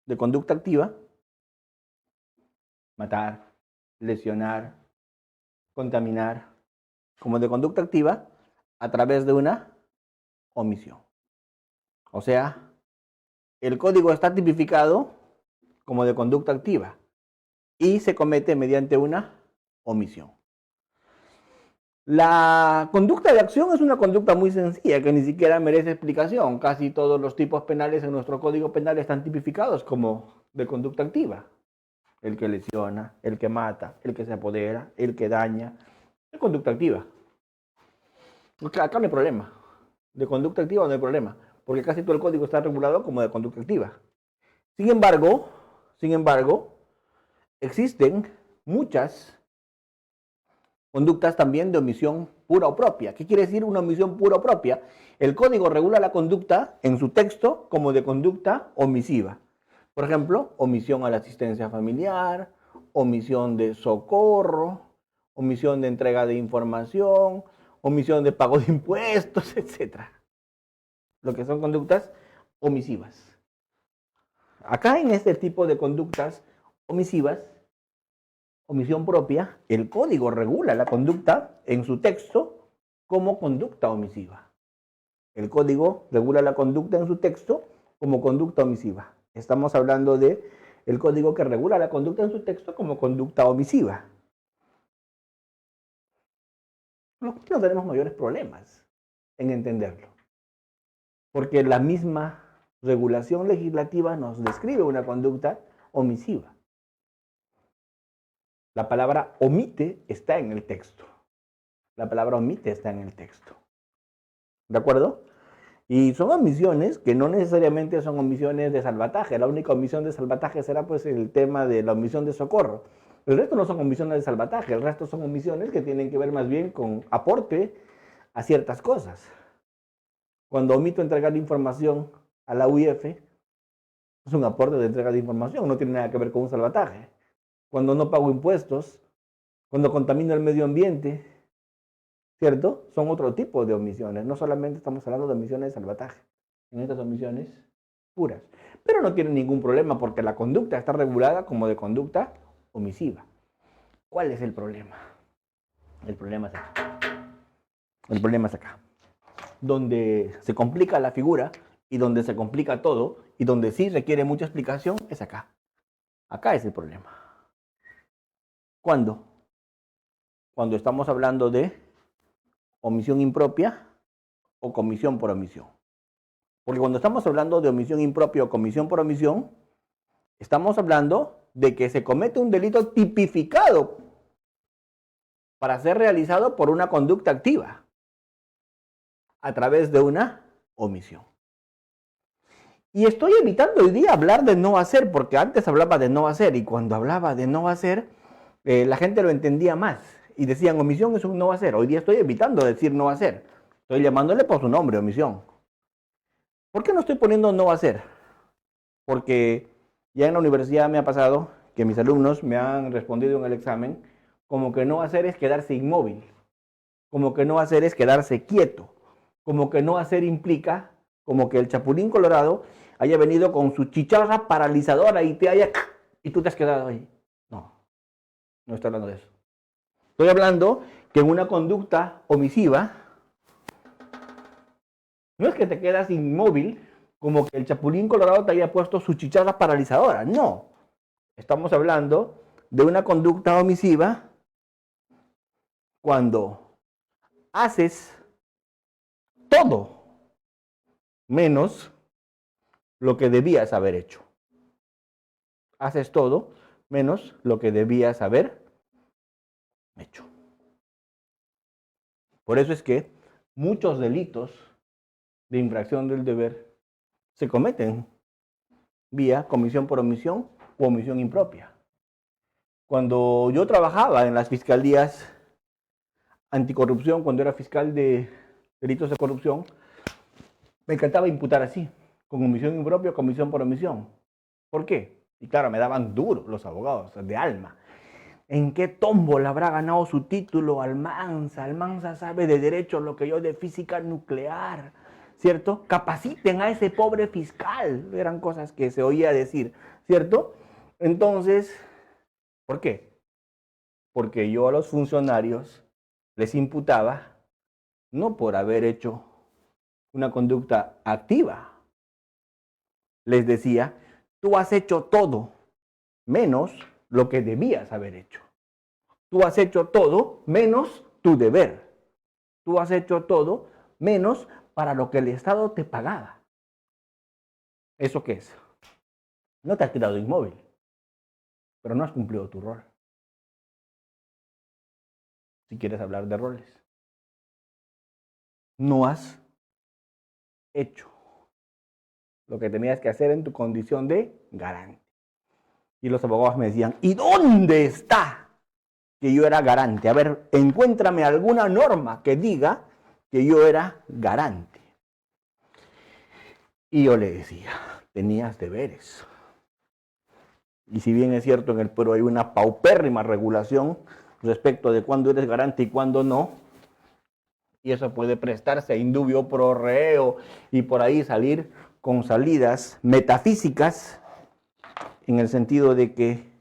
de conducta activa, matar, lesionar, contaminar, como de conducta activa a través de una omisión. O sea, el código está tipificado como de conducta activa y se comete mediante una omisión. La conducta de acción es una conducta muy sencilla que ni siquiera merece explicación. Casi todos los tipos penales en nuestro Código Penal están tipificados como de conducta activa. El que lesiona, el que mata, el que se apodera, el que daña. Es conducta activa. Acá no hay problema. De conducta activa no hay problema, porque casi todo el código está regulado como de conducta activa. Sin embargo, existen muchas conductas también de omisión pura o propia. ¿Qué quiere decir una omisión pura o propia? El código regula la conducta en su texto como de conducta omisiva. Por ejemplo, omisión a la asistencia familiar, omisión de socorro, omisión de entrega de información, omisión de pago de impuestos, etc. Lo que son conductas omisivas. Acá en este tipo de conductas omisivas, omisión propia, el código regula la conducta en su texto como conducta omisiva. El código regula la conducta en su texto como conducta omisiva. Estamos hablando de el código que regula la conducta en su texto como conducta omisiva. No tenemos mayores problemas en entenderlo, porque la misma regulación legislativa nos describe una conducta omisiva. La palabra omite está en el texto. La palabra omite está en el texto. ¿De acuerdo? Y son omisiones que no necesariamente son omisiones de salvataje. La única omisión de salvataje será pues el tema de la omisión de socorro. El resto no son omisiones de salvataje, el resto son omisiones que tienen que ver más bien con aporte a ciertas cosas. Cuando omito entregar información a la UIF, es un aporte de entrega de información, no tiene nada que ver con un salvataje. Cuando no pago impuestos, cuando contamino el medio ambiente, ¿cierto? Son otro tipo de omisiones. No solamente estamos hablando de omisiones de salvataje, en estas omisiones puras. Pero no tienen ningún problema porque la conducta está regulada como de conducta omisiva. ¿Cuál es el problema? El problema es acá. El problema es acá. Donde se complica la figura y donde se complica todo y donde sí requiere mucha explicación es acá. Acá es el problema. ¿Cuándo? Cuando estamos hablando de omisión impropia o comisión por omisión. Porque cuando estamos hablando de omisión impropia o comisión por omisión, estamos hablando de que se comete un delito tipificado para ser realizado por una conducta activa a través de una omisión. Y estoy evitando hoy día hablar de no hacer, porque antes hablaba de no hacer y cuando hablaba de no hacer, la gente lo entendía más y decían omisión es un no hacer. Hoy día estoy evitando decir no hacer. Estoy llamándole por su nombre, omisión. ¿Por qué no estoy poniendo no hacer? Porque ya en la universidad me ha pasado que mis alumnos me han respondido en el examen como que no hacer es quedarse inmóvil, como que no hacer es quedarse quieto, como que no hacer implica como que el chapulín colorado haya venido con su chicharra paralizadora y tú te has quedado ahí. No, no estoy hablando de eso. Estoy hablando que en una conducta omisiva no es que te quedas inmóvil como que el chapulín colorado te haya puesto su chicharra paralizadora. No. Estamos hablando de una conducta omisiva cuando haces todo menos lo que debías haber hecho. Haces todo menos lo que debías haber hecho. Por eso es que muchos delitos de infracción del deber se cometen vía comisión por omisión o omisión impropia. Cuando yo trabajaba en las fiscalías anticorrupción, cuando era fiscal de delitos de corrupción, me encantaba imputar así, con omisión impropia o comisión por omisión. ¿Por qué? Y claro, me daban duro los abogados de Alma. ¿En qué tómbola habrá ganado su título Almanza? Almanza sabe de derecho lo que yo de física nuclear, ¿cierto? Capaciten a ese pobre fiscal. Eran cosas que se oía decir, ¿cierto? Entonces, ¿por qué? Porque yo a los funcionarios les imputaba no por haber hecho una conducta activa. Les decía, tú has hecho todo menos lo que debías haber hecho. Tú has hecho todo menos tu deber. Tú has hecho todo menos para lo que el Estado te pagaba. ¿Eso qué es? No te has quedado inmóvil, pero no has cumplido tu rol. Si quieres hablar de roles, no has hecho lo que tenías que hacer en tu condición de garante. Y los abogados me decían, ¿y dónde está que yo era garante? A ver, encuéntrame alguna norma que diga que yo era garante. Y yo le decía, tenías deberes. Y si bien es cierto, en el Perú hay una paupérrima regulación respecto de cuándo eres garante y cuándo no, y eso puede prestarse a indubio pro reo y por ahí salir con salidas metafísicas, en el sentido de que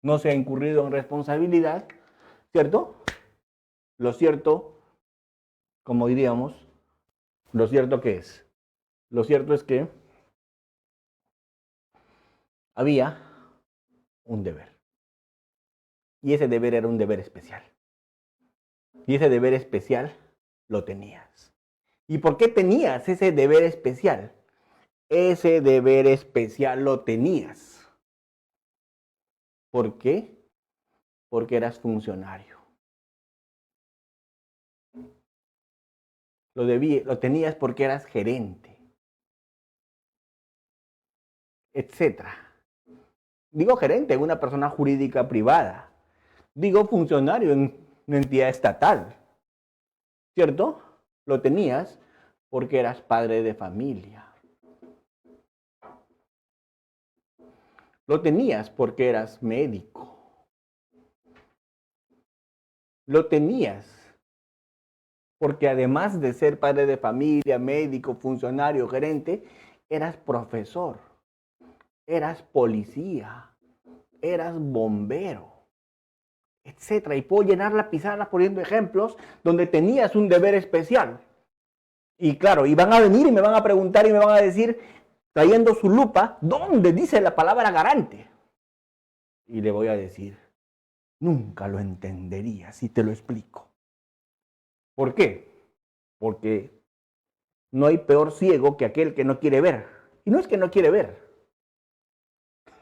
no se ha incurrido en responsabilidad, ¿cierto? Lo cierto, como diríamos, lo cierto que es. Lo cierto es que había un deber. Y ese deber era un deber especial. Y ese deber especial lo tenías. ¿Y por qué tenías ese deber especial? Ese deber especial lo tenías. ¿Por qué? Porque eras funcionario. Lo tenías porque eras gerente, etcétera. Digo gerente en una persona jurídica privada. Digo funcionario en una entidad estatal. ¿Cierto? Lo tenías porque eras padre de familia. Lo tenías porque eras médico. Lo tenías porque además de ser padre de familia, médico, funcionario, gerente, eras profesor, eras policía, eras bombero, etcétera. Y puedo llenar la pizarra poniendo ejemplos donde tenías un deber especial. Y claro, y van a venir y me van a preguntar y me van a decir, trayendo su lupa, ¿dónde dice la palabra garante? Y le voy a decir, nunca lo entendería si te lo explico. ¿Por qué? Porque no hay peor ciego que aquel que no quiere ver. Y no es que no quiere ver.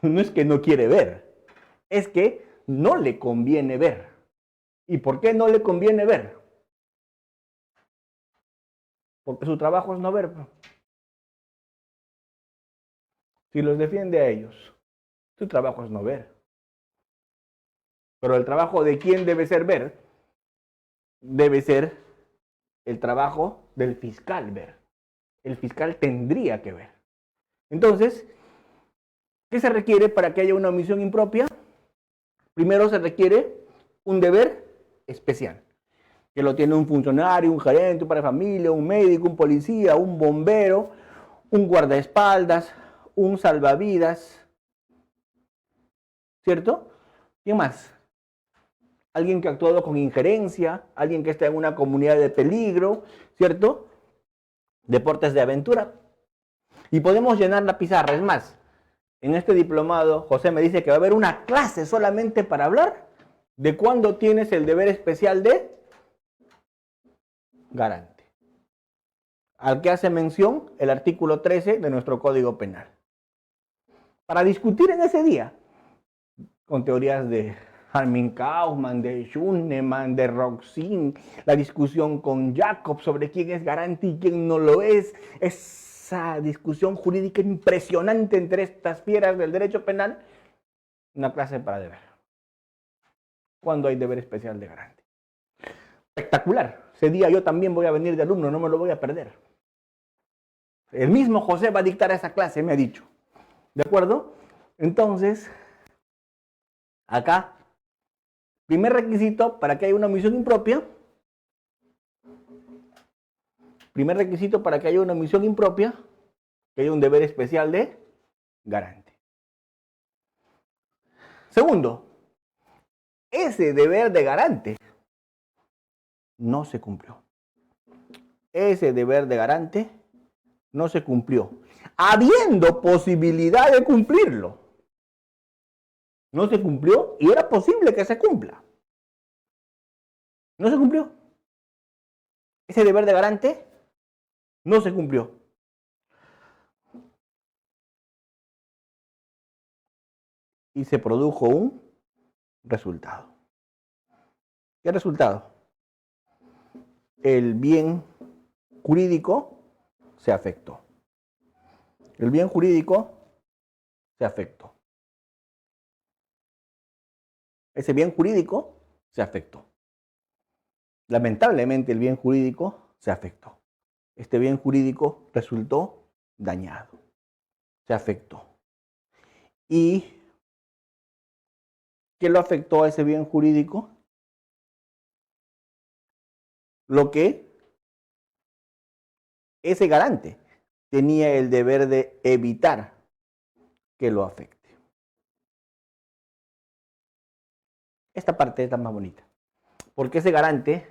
No es que no quiere ver. Es que no le conviene ver. ¿Y por qué no le conviene ver? Porque su trabajo es no ver. Si los defiende a ellos, su trabajo es no ver. Pero el trabajo de quién debe ser ver, debe ser el trabajo del fiscal ver. El fiscal tendría que ver. Entonces, ¿qué se requiere para que haya una omisión impropia? Primero se requiere un deber especial, que lo tiene un funcionario, un gerente, un padre de familia, un médico, un policía, un bombero, un guardaespaldas, un salvavidas, ¿cierto? ¿Quién más? Alguien que ha actuado con injerencia, alguien que está en una comunidad de peligro, ¿cierto? Deportes de aventura. Y podemos llenar la pizarra. Es más, en este diplomado, José me dice que va a haber una clase solamente para hablar de cuándo tienes el deber especial de garante, al que hace mención el artículo 13 de nuestro Código Penal. Para discutir en ese día, con teorías de Armin Kaufman, de Schunemann, de Roxin, la discusión con Jacob sobre quién es garante y quién no lo es, esa discusión jurídica impresionante entre estas fieras del derecho penal, una clase para deber. ¿Cuándo hay deber especial de garante? Espectacular. Ese día yo también voy a venir de alumno, no me lo voy a perder. El mismo José va a dictar esa clase, me ha dicho. ¿De acuerdo? Entonces, acá, primer requisito para que haya una omisión impropia. Primer requisito para que haya una omisión impropia, que haya un deber especial de garante. Segundo, ese deber de garante no se cumplió. Ese deber de garante no se cumplió, habiendo posibilidad de cumplirlo. No se cumplió y era posible que se cumpla. No se cumplió. Ese deber de garante no se cumplió. Y se produjo un resultado. ¿Qué resultado? El bien jurídico se afectó. El bien jurídico se afectó. Ese bien jurídico se afectó. Lamentablemente el bien jurídico se afectó. Este bien jurídico resultó dañado. Se afectó. ¿Y qué lo afectó a ese bien jurídico? Lo que ese garante tenía el deber de evitar que lo afecte. Esta parte es la más bonita. Porque ese garante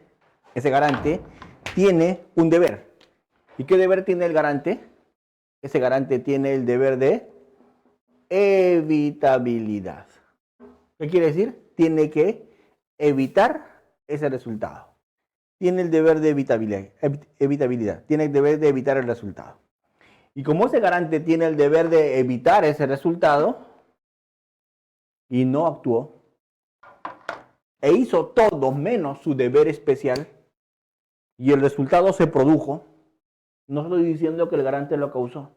tiene un deber. ¿Y qué deber tiene el garante? Ese garante tiene el deber de evitabilidad. ¿Qué quiere decir? Tiene que evitar ese resultado. Tiene el deber de evitabilidad. Tiene el deber de evitar el resultado. Y como ese garante tiene el deber de evitar ese resultado y no actuó e hizo todo menos su deber especial y el resultado se produjo, no estoy diciendo que el garante lo causó,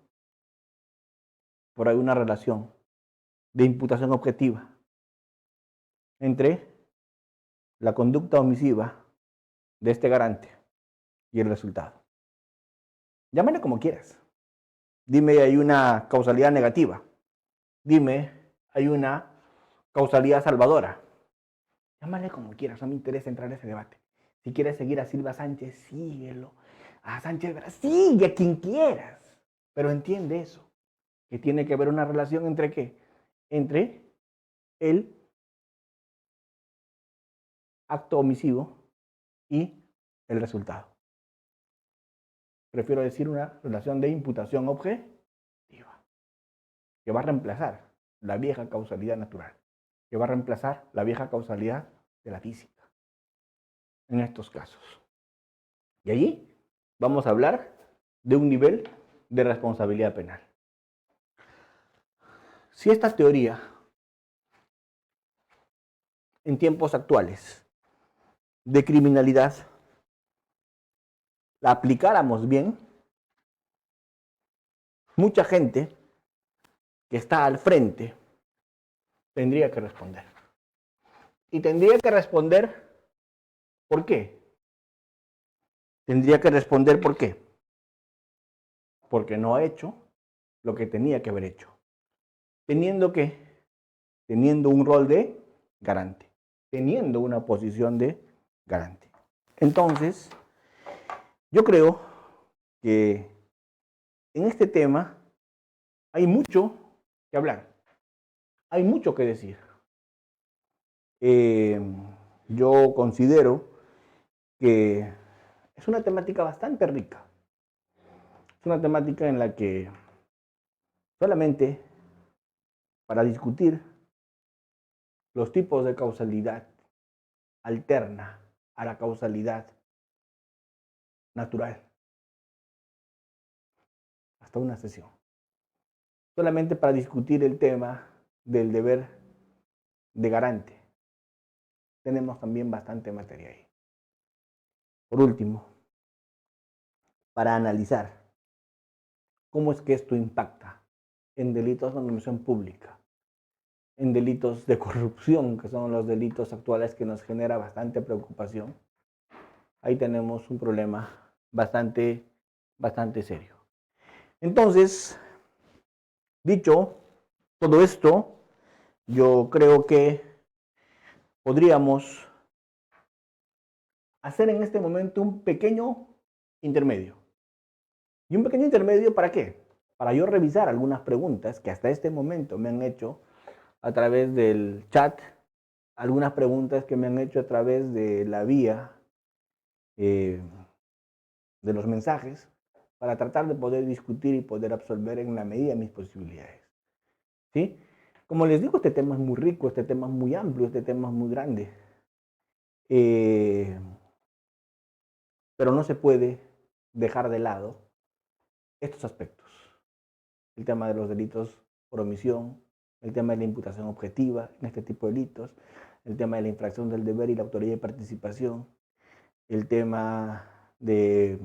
pero hay una relación de imputación objetiva entre la conducta omisiva de este garante y el resultado. Llámale como quieras. Dime, hay una causalidad negativa. Dime, hay una causalidad salvadora. Llámale como quieras, no me interesa entrar en ese debate. Si quieres seguir a Silva Sánchez, síguelo. A Sánchez Vera, sigue a quien quieras. Pero entiende eso, que tiene que haber una relación entre ¿qué? Entre el acto omisivo y el resultado. Prefiero decir una relación de imputación objetiva, que va a reemplazar la vieja causalidad natural, que va a reemplazar la vieja causalidad de la física, en estos casos. Y allí vamos a hablar de un nivel de responsabilidad penal. Si esta teoría, en tiempos actuales, de criminalidad, la aplicáramos bien, mucha gente que está al frente tendría que responder. Y tendría que responder, ¿por qué? Tendría que responder, ¿por qué? Porque no ha hecho lo que tenía que haber hecho. Teniendo un rol de garante, teniendo una posición de garante. Entonces, yo creo que en este tema hay mucho que hablar, hay mucho que decir. Yo considero que es una temática bastante rica. Es una temática en la que solamente para discutir los tipos de causalidad alterna a la causalidad natural. Hasta una sesión. Solamente para discutir el tema del deber de garante. Tenemos también bastante materia ahí. Por último, para analizar cómo es que esto impacta en delitos de administración pública, en delitos de corrupción, que son los delitos actuales que nos genera bastante preocupación, ahí tenemos un problema bastante serio. Entonces, dicho todo esto, yo creo que podríamos hacer en este momento un pequeño intermedio. ¿Y un pequeño intermedio para qué? Para yo revisar algunas preguntas que hasta este momento me han hecho a través del chat, algunas preguntas que me han hecho a través de la vía de los mensajes, para tratar de poder discutir y poder absolver en la medida de mis posibilidades. ¿Sí? Como les digo, este tema es muy rico, este tema es muy amplio, este tema es muy grande. Eh, pero no se puede dejar de lado estos aspectos. El tema de los delitos por omisión, el tema de la imputación objetiva en este tipo de delitos, el tema de la infracción del deber y la autoría de participación, el tema de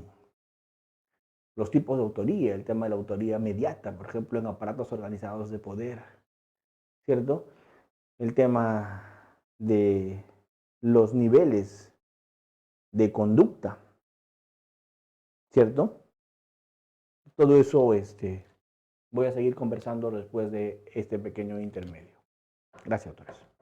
los tipos de autoría, el tema de la autoría mediata, por ejemplo, en aparatos organizados de poder, ¿cierto? El tema de los niveles de conducta, ¿cierto? Todo eso voy a seguir conversando después de este pequeño intermedio. Gracias, autores.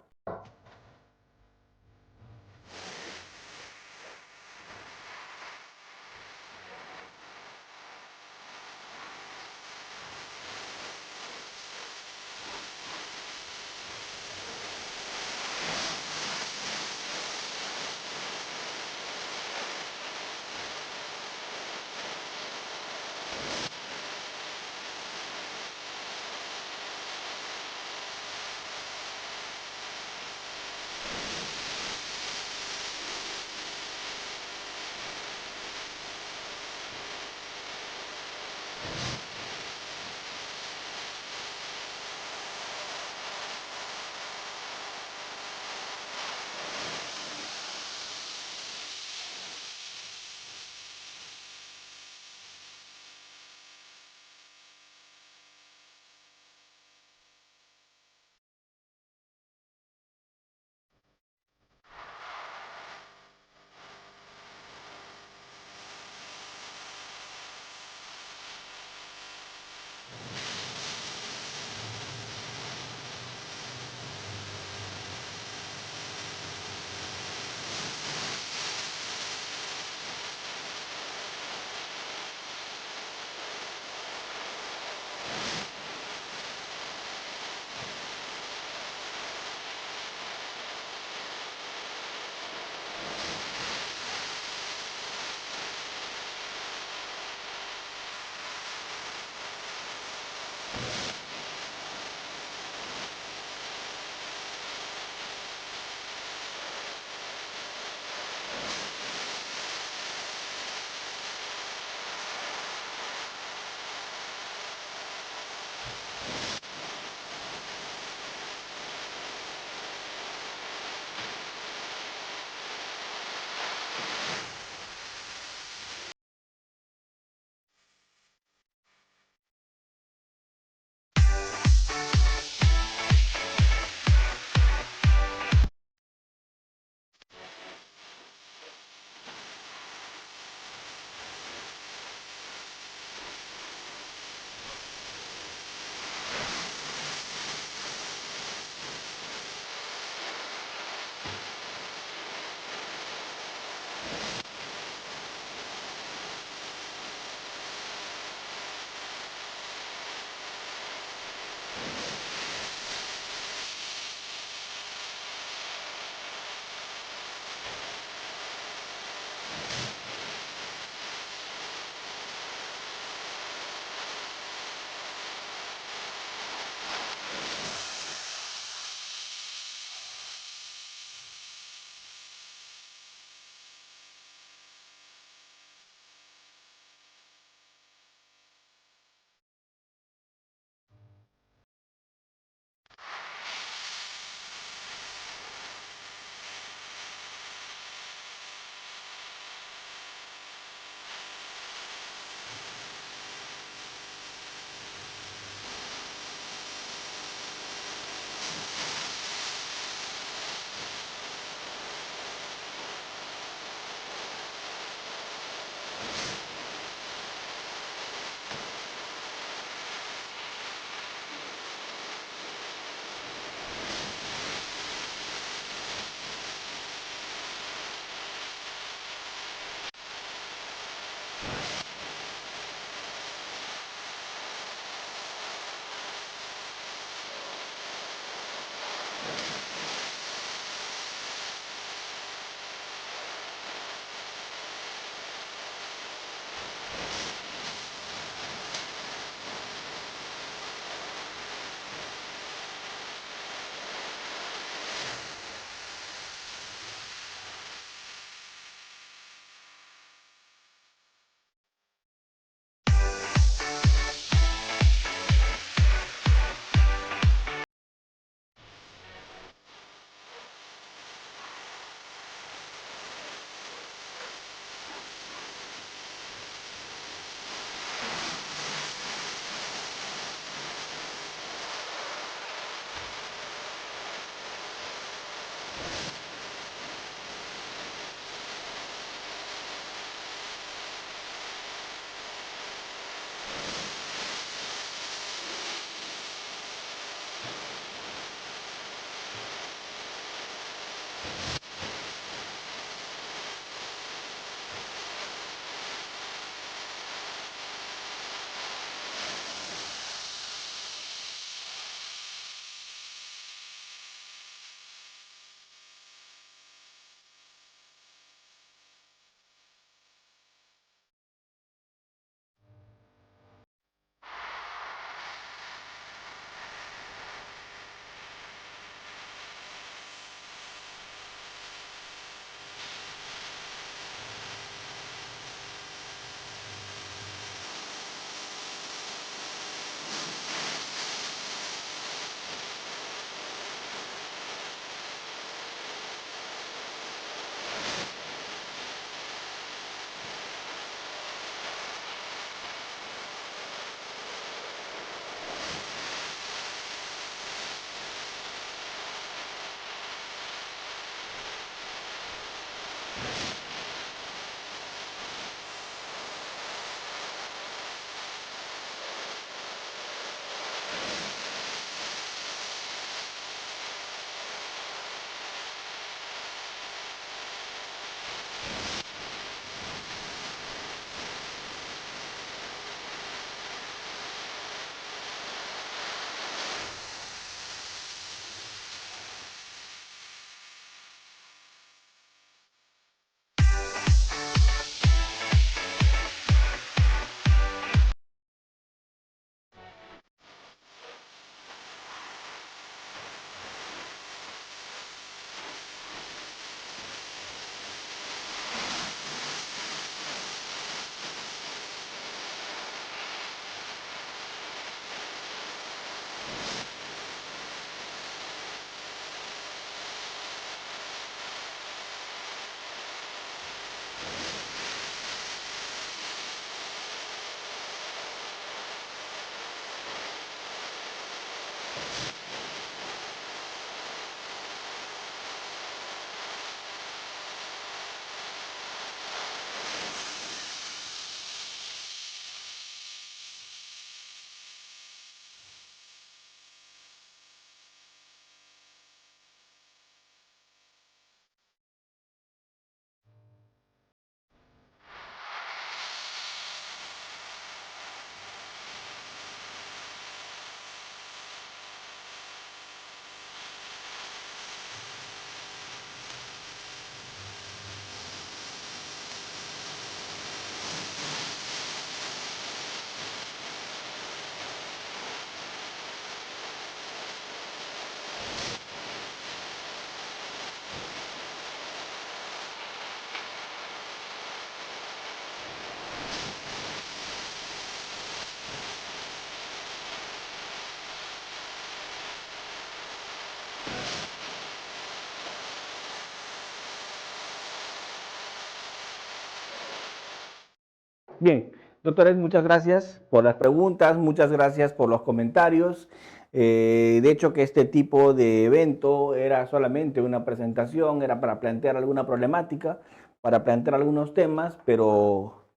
Bien, doctores, muchas gracias por las preguntas, muchas gracias por los comentarios. De hecho, que este tipo de evento era solamente una presentación, era para plantear alguna problemática, para plantear algunos temas, pero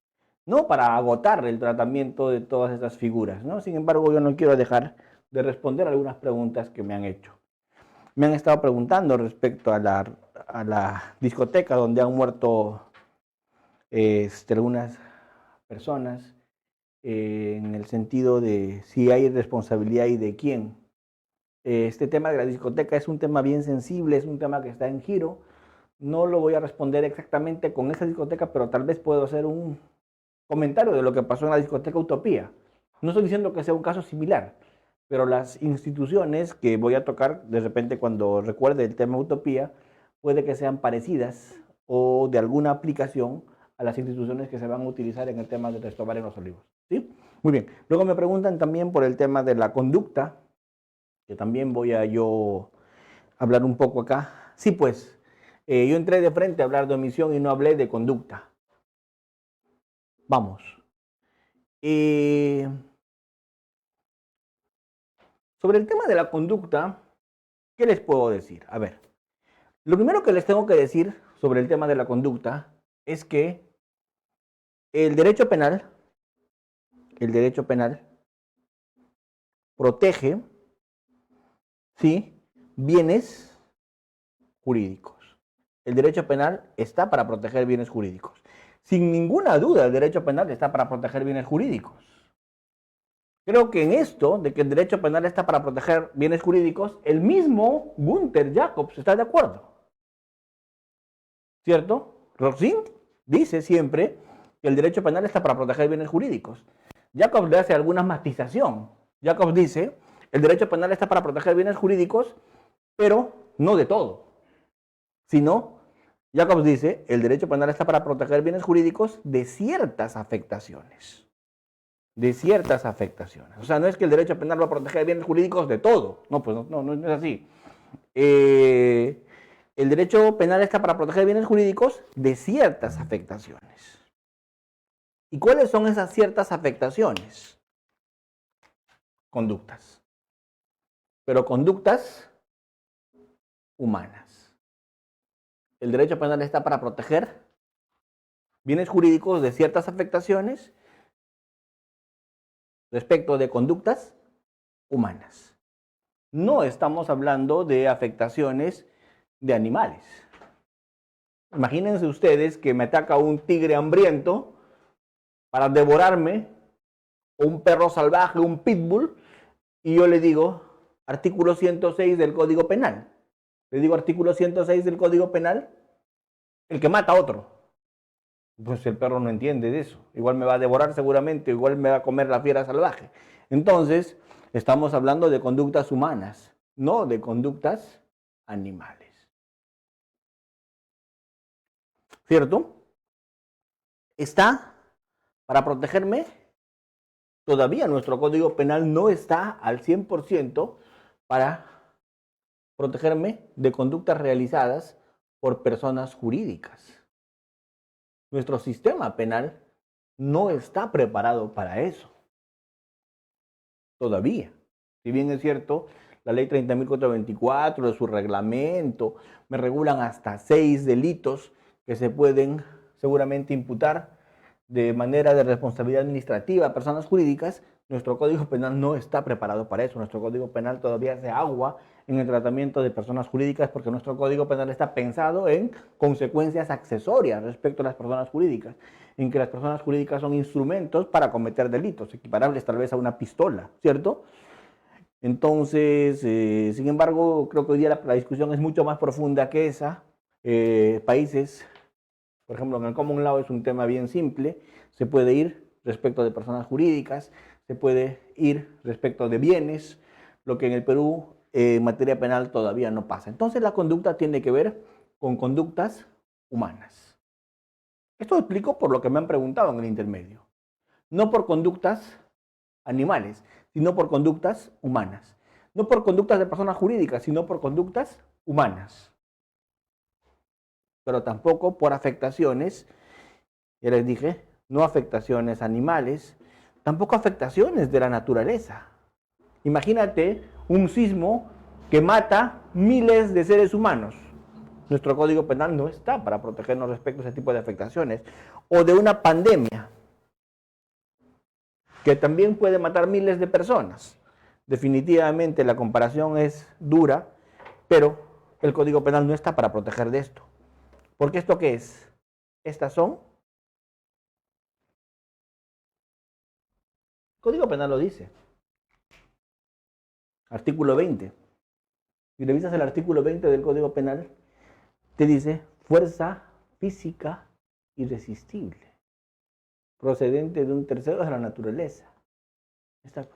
no para agotar el tratamiento de todas estas figuras, ¿no? Sin embargo, yo no quiero dejar de responder algunas preguntas que me han hecho. Me han estado preguntando respecto a la discoteca donde han muerto algunas personas, en el sentido de si hay responsabilidad y de quién. Este tema de la discoteca es un tema bien sensible, es un tema que está en giro. No lo voy a responder exactamente con esa discoteca, pero tal vez puedo hacer un comentario de lo que pasó en la discoteca Utopía. No estoy diciendo que sea un caso similar, pero las instituciones que voy a tocar de repente cuando recuerde el tema Utopía, puede que sean parecidas o de alguna aplicación a las instituciones que se van a utilizar en el tema de Restobar en los Olivos. ¿Sí? Muy bien. Luego me preguntan también por el tema de la conducta, que también voy a yo hablar un poco acá. Sí, pues, yo entré de frente a hablar de omisión y no hablé de conducta. Vamos. Sobre el tema de la conducta, ¿qué les puedo decir? A ver, lo primero que les tengo que decir sobre el tema de la conducta es que el derecho penal protege, ¿sí?, bienes jurídicos. El derecho penal está para proteger bienes jurídicos. Sin ninguna duda, el derecho penal está para proteger bienes jurídicos. Creo que en esto, de que el derecho penal está para proteger bienes jurídicos, el mismo Gunther Jacobs está de acuerdo. ¿Cierto? Roxin dice siempre que el derecho penal está para proteger bienes jurídicos. Jacobs le hace alguna matización. Jacobs dice, el derecho penal está para proteger bienes jurídicos, pero no de todo. Sino, Jacobs dice, el derecho penal está para proteger bienes jurídicos de ciertas afectaciones. De ciertas afectaciones. O sea, no es que el derecho penal va a proteger bienes jurídicos de todo. No, pues no es así. El derecho penal está para proteger bienes jurídicos de ciertas afectaciones. ¿Y cuáles son esas ciertas afectaciones? Conductas. Pero conductas humanas. El derecho penal está para proteger bienes jurídicos de ciertas afectaciones respecto de conductas humanas. No estamos hablando de afectaciones de animales. Imagínense ustedes que me ataca un tigre hambriento para devorarme, o un perro salvaje, un pitbull, y yo le digo artículo 106 del Código Penal. Le digo artículo 106 del Código Penal, el que mata a otro. Pues el perro no entiende de eso. Igual me va a devorar seguramente, igual me va a comer la fiera salvaje. Entonces, estamos hablando de conductas humanas, no de conductas animales. ¿Cierto? ¿Está para protegerme? Todavía nuestro Código Penal no está al 100% para protegerme de conductas realizadas por personas jurídicas. Nuestro sistema penal no está preparado para eso. Todavía. Si bien es cierto, la ley 30.424 de su reglamento me regulan hasta 6 delitos que se pueden seguramente imputar de manera de responsabilidad administrativa a personas jurídicas. Nuestro Código Penal no está preparado para eso. Nuestro Código Penal todavía hace agua en el tratamiento de personas jurídicas porque nuestro Código Penal está pensado en consecuencias accesorias respecto a las personas jurídicas, en que las personas jurídicas son instrumentos para cometer delitos, equiparables tal vez a una pistola, ¿cierto? Entonces, sin embargo, creo que hoy día la discusión es mucho más profunda que esa. Países, por ejemplo, en el Common Law es un tema bien simple, se puede ir respecto de personas jurídicas, se puede ir respecto de bienes, lo que en el Perú en materia penal todavía no pasa. Entonces la conducta tiene que ver con conductas humanas. Esto lo explico por lo que me han preguntado en el intermedio. No por conductas animales, sino por conductas humanas. No por conductas de personas jurídicas, sino por conductas humanas. Pero tampoco por afectaciones, ya les dije, no afectaciones animales, tampoco afectaciones de la naturaleza. Imagínate un sismo que mata miles de seres humanos. Nuestro Código Penal no está para protegernos respecto a ese tipo de afectaciones. O de una pandemia que también puede matar miles de personas. Definitivamente la comparación es dura, pero el Código Penal no está para proteger de esto. ¿Porque esto qué es? Estas son... El Código Penal lo dice. Artículo 20. Si revisas el artículo 20 del Código Penal, te dice fuerza física irresistible, procedente de un tercero de la naturaleza. Estas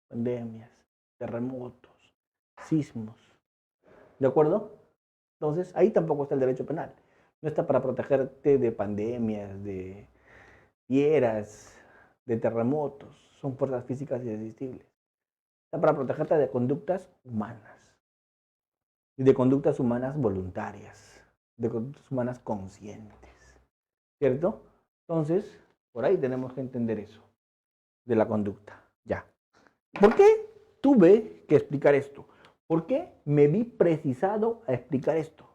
pandemias, terremotos, sismos. ¿De acuerdo? Entonces, ahí tampoco está el derecho penal. No está para protegerte de pandemias, de fieras, de terremotos. Son fuerzas físicas irresistibles. Está para protegerte de conductas humanas. Y de conductas humanas voluntarias. De conductas humanas conscientes. ¿Cierto? Entonces, por ahí tenemos que entender eso. De la conducta. Ya. ¿Por qué tuve que explicar esto? ¿Por qué me vi precisado a explicar esto?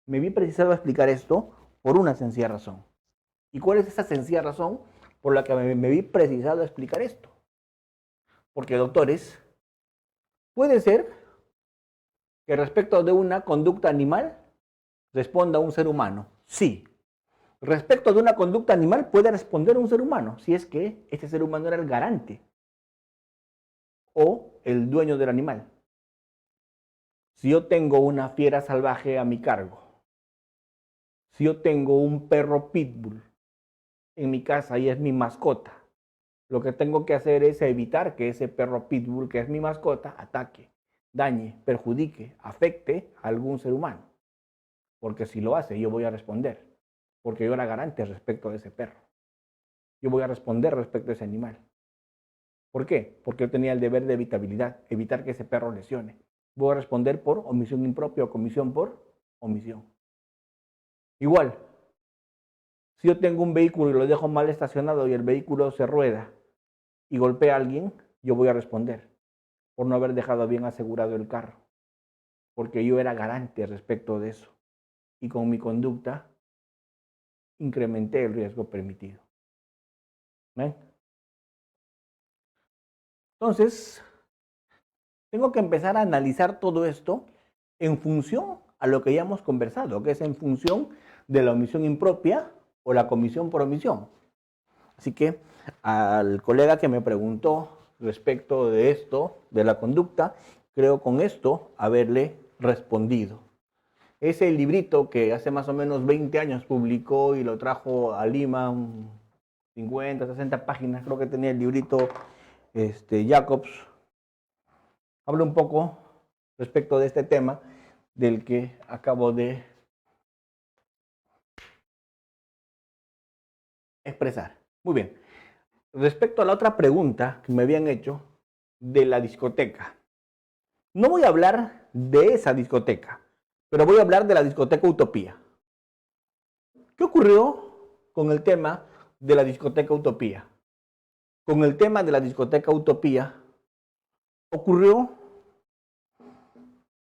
Me vi precisado a explicar esto por una sencilla razón. ¿Y cuál es esa sencilla razón por la que me vi precisado a explicar esto? Porque, doctores, puede ser que respecto de una conducta animal responda un ser humano. Sí. Respecto de una conducta animal puede responder un ser humano, si es que ese ser humano era el garante o el dueño del animal. Si yo tengo una fiera salvaje a mi cargo, si yo tengo un perro pitbull en mi casa y es mi mascota, lo que tengo que hacer es evitar que ese perro pitbull, que es mi mascota, ataque, dañe, perjudique, afecte a algún ser humano. Porque si lo hace, yo voy a responder. Porque yo era garante respecto de ese perro. Yo voy a responder respecto a ese animal. ¿Por qué? Porque yo tenía el deber de evitabilidad, evitar que ese perro lesione. Voy a responder por omisión impropia o comisión por omisión. Igual, si yo tengo un vehículo y lo dejo mal estacionado y el vehículo se rueda y golpea a alguien, yo voy a responder por no haber dejado bien asegurado el carro. Porque yo era garante respecto de eso. Y con mi conducta incrementé el riesgo permitido. ¿Ven? Entonces, tengo que empezar a analizar todo esto en función a lo que ya hemos conversado, que es en función de la omisión impropia o la comisión por omisión. Así que al colega que me preguntó respecto de esto, de la conducta, creo con esto haberle respondido. Ese librito que hace más o menos 20 años publicó y lo trajo a Lima, 50, 60 páginas, creo que tenía el librito Jacobs, habla un poco respecto de este tema del que acabo de expresar. Muy bien. Respecto a la otra pregunta que me habían hecho de la discoteca. No voy a hablar de esa discoteca, pero voy a hablar de la discoteca Utopía. ¿Qué ocurrió con el tema de la discoteca Utopía? Con el tema de la discoteca Utopía, ocurrió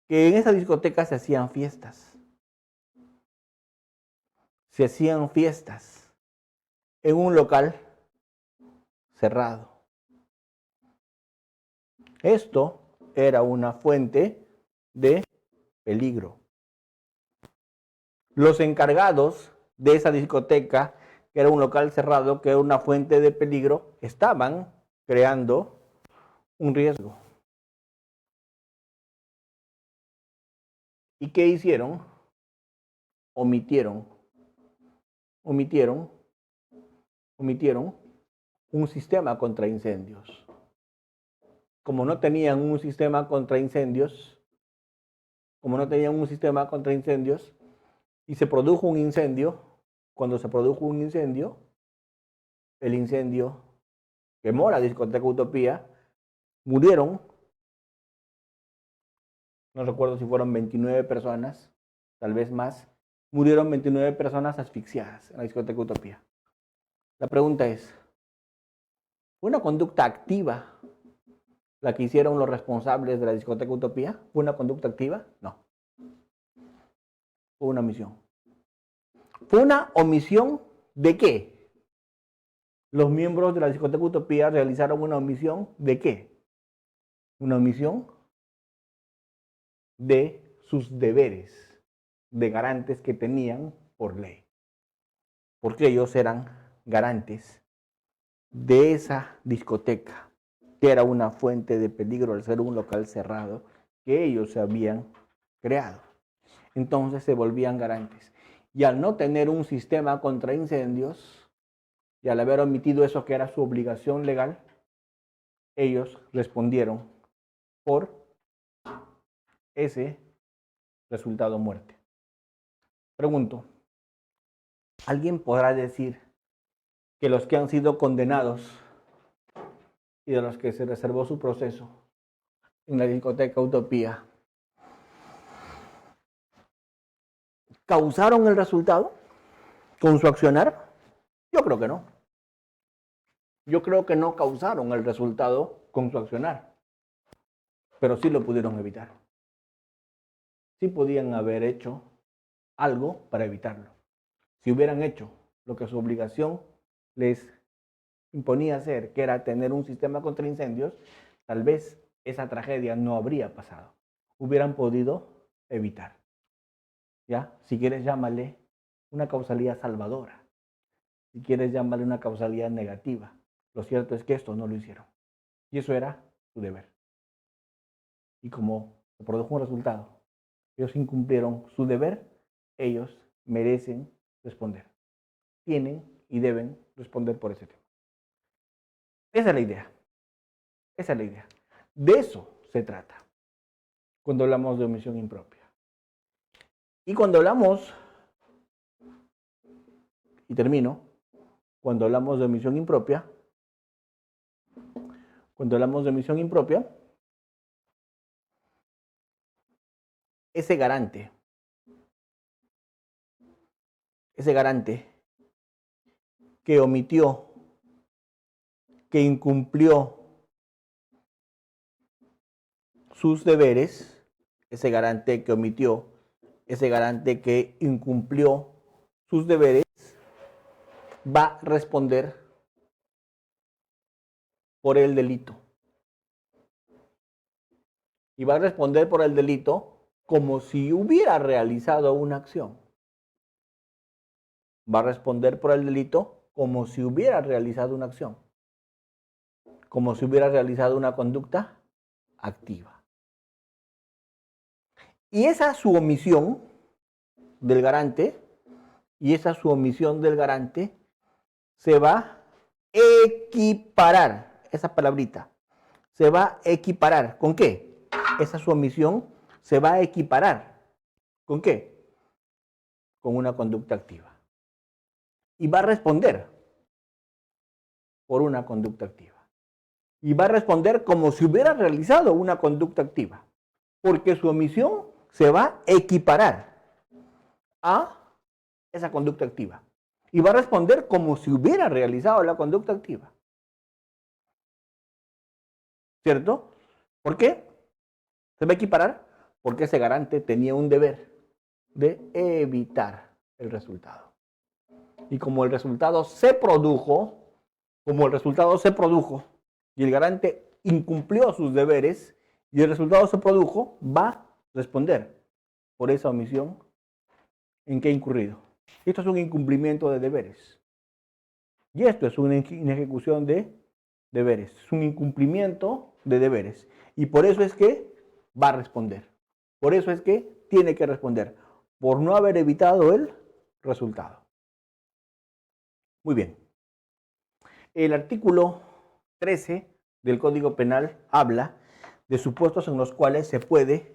que en esa discoteca se hacían fiestas. Se hacían fiestas en un local cerrado. Esto era una fuente de peligro. Los encargados de esa discoteca, que era un local cerrado, que era una fuente de peligro, estaban creando un riesgo. ¿Y qué hicieron? Omitieron un sistema contra incendios. Como no tenían un sistema contra incendios, y se produjo un incendio, cuando se produjo un incendio, el incendio quemó la discoteca Utopía, murieron, no recuerdo si fueron 29 personas, tal vez más, murieron 29 personas asfixiadas en la discoteca Utopía. La pregunta es, ¿fue una conducta activa la que hicieron los responsables de la discoteca Utopía? ¿Fue una conducta activa? No. Fue una omisión. ¿Fue una omisión de qué? Los miembros de la discoteca Utopía realizaron una omisión de qué? Una omisión de sus deberes de garantes que tenían por ley. Porque ellos eran garantes de esa discoteca, que era una fuente de peligro al ser un local cerrado que ellos habían creado. Entonces se volvían garantes. Y al no tener un sistema contra incendios, y al haber omitido eso que era su obligación legal, ellos respondieron por ese resultado muerte. Pregunto, ¿alguien podrá decir que los que han sido condenados y de los que se reservó su proceso en la discoteca Utopía causaron el resultado con su accionar? Yo creo que no. Yo creo que no causaron el resultado con su accionar, pero sí lo pudieron evitar. Sí podían haber hecho algo para evitarlo. Si hubieran hecho lo que su obligación les imponía hacer, que era tener un sistema contra incendios, tal vez esa tragedia no habría pasado. Hubieran podido evitar. ¿Ya? Si quieres, llámale una causalidad salvadora. Si quieres, llámale una causalidad negativa. Lo cierto es que estos no lo hicieron. Y eso era su deber. Y como se produjo un resultado, ellos incumplieron su deber, ellos merecen responder. Tienen y deben responder por ese tema. Esa es la idea. Esa es la idea. De eso se trata cuando hablamos de omisión impropia. Y cuando hablamos, y termino, cuando hablamos de omisión impropia, ese garante que omitió, que incumplió sus deberes, ese garante que omitió, ese garante que incumplió sus deberes, va a responder por el delito. Y va a responder por el delito como si hubiera realizado una acción. Va a responder por el delito como si hubiera realizado una acción. Como si hubiera realizado una conducta activa. Y esa su omisión del garante, se va a equiparar, esa palabrita, se va a equiparar. ¿Con qué? Esa su omisión se va a equiparar. ¿Con qué? Con una conducta activa. Y va a responder por una conducta activa. Y va a responder como si hubiera realizado una conducta activa. Porque su omisión se va a equiparar a esa conducta activa. Y va a responder como si hubiera realizado la conducta activa. ¿Cierto? ¿Por qué? Se va a equiparar porque ese garante tenía un deber de evitar el resultado. Y como el resultado se produjo, y el garante incumplió sus deberes y el resultado se produjo, va a responder por esa omisión en que ha incurrido. Esto es un incumplimiento de deberes. Y esto es una inejecución de deberes. Es un incumplimiento de deberes. Y por eso es que va a responder. Por eso es que tiene que responder. Por no haber evitado el resultado. Muy bien. El artículo 13 del Código Penal habla de supuestos en los cuales se puede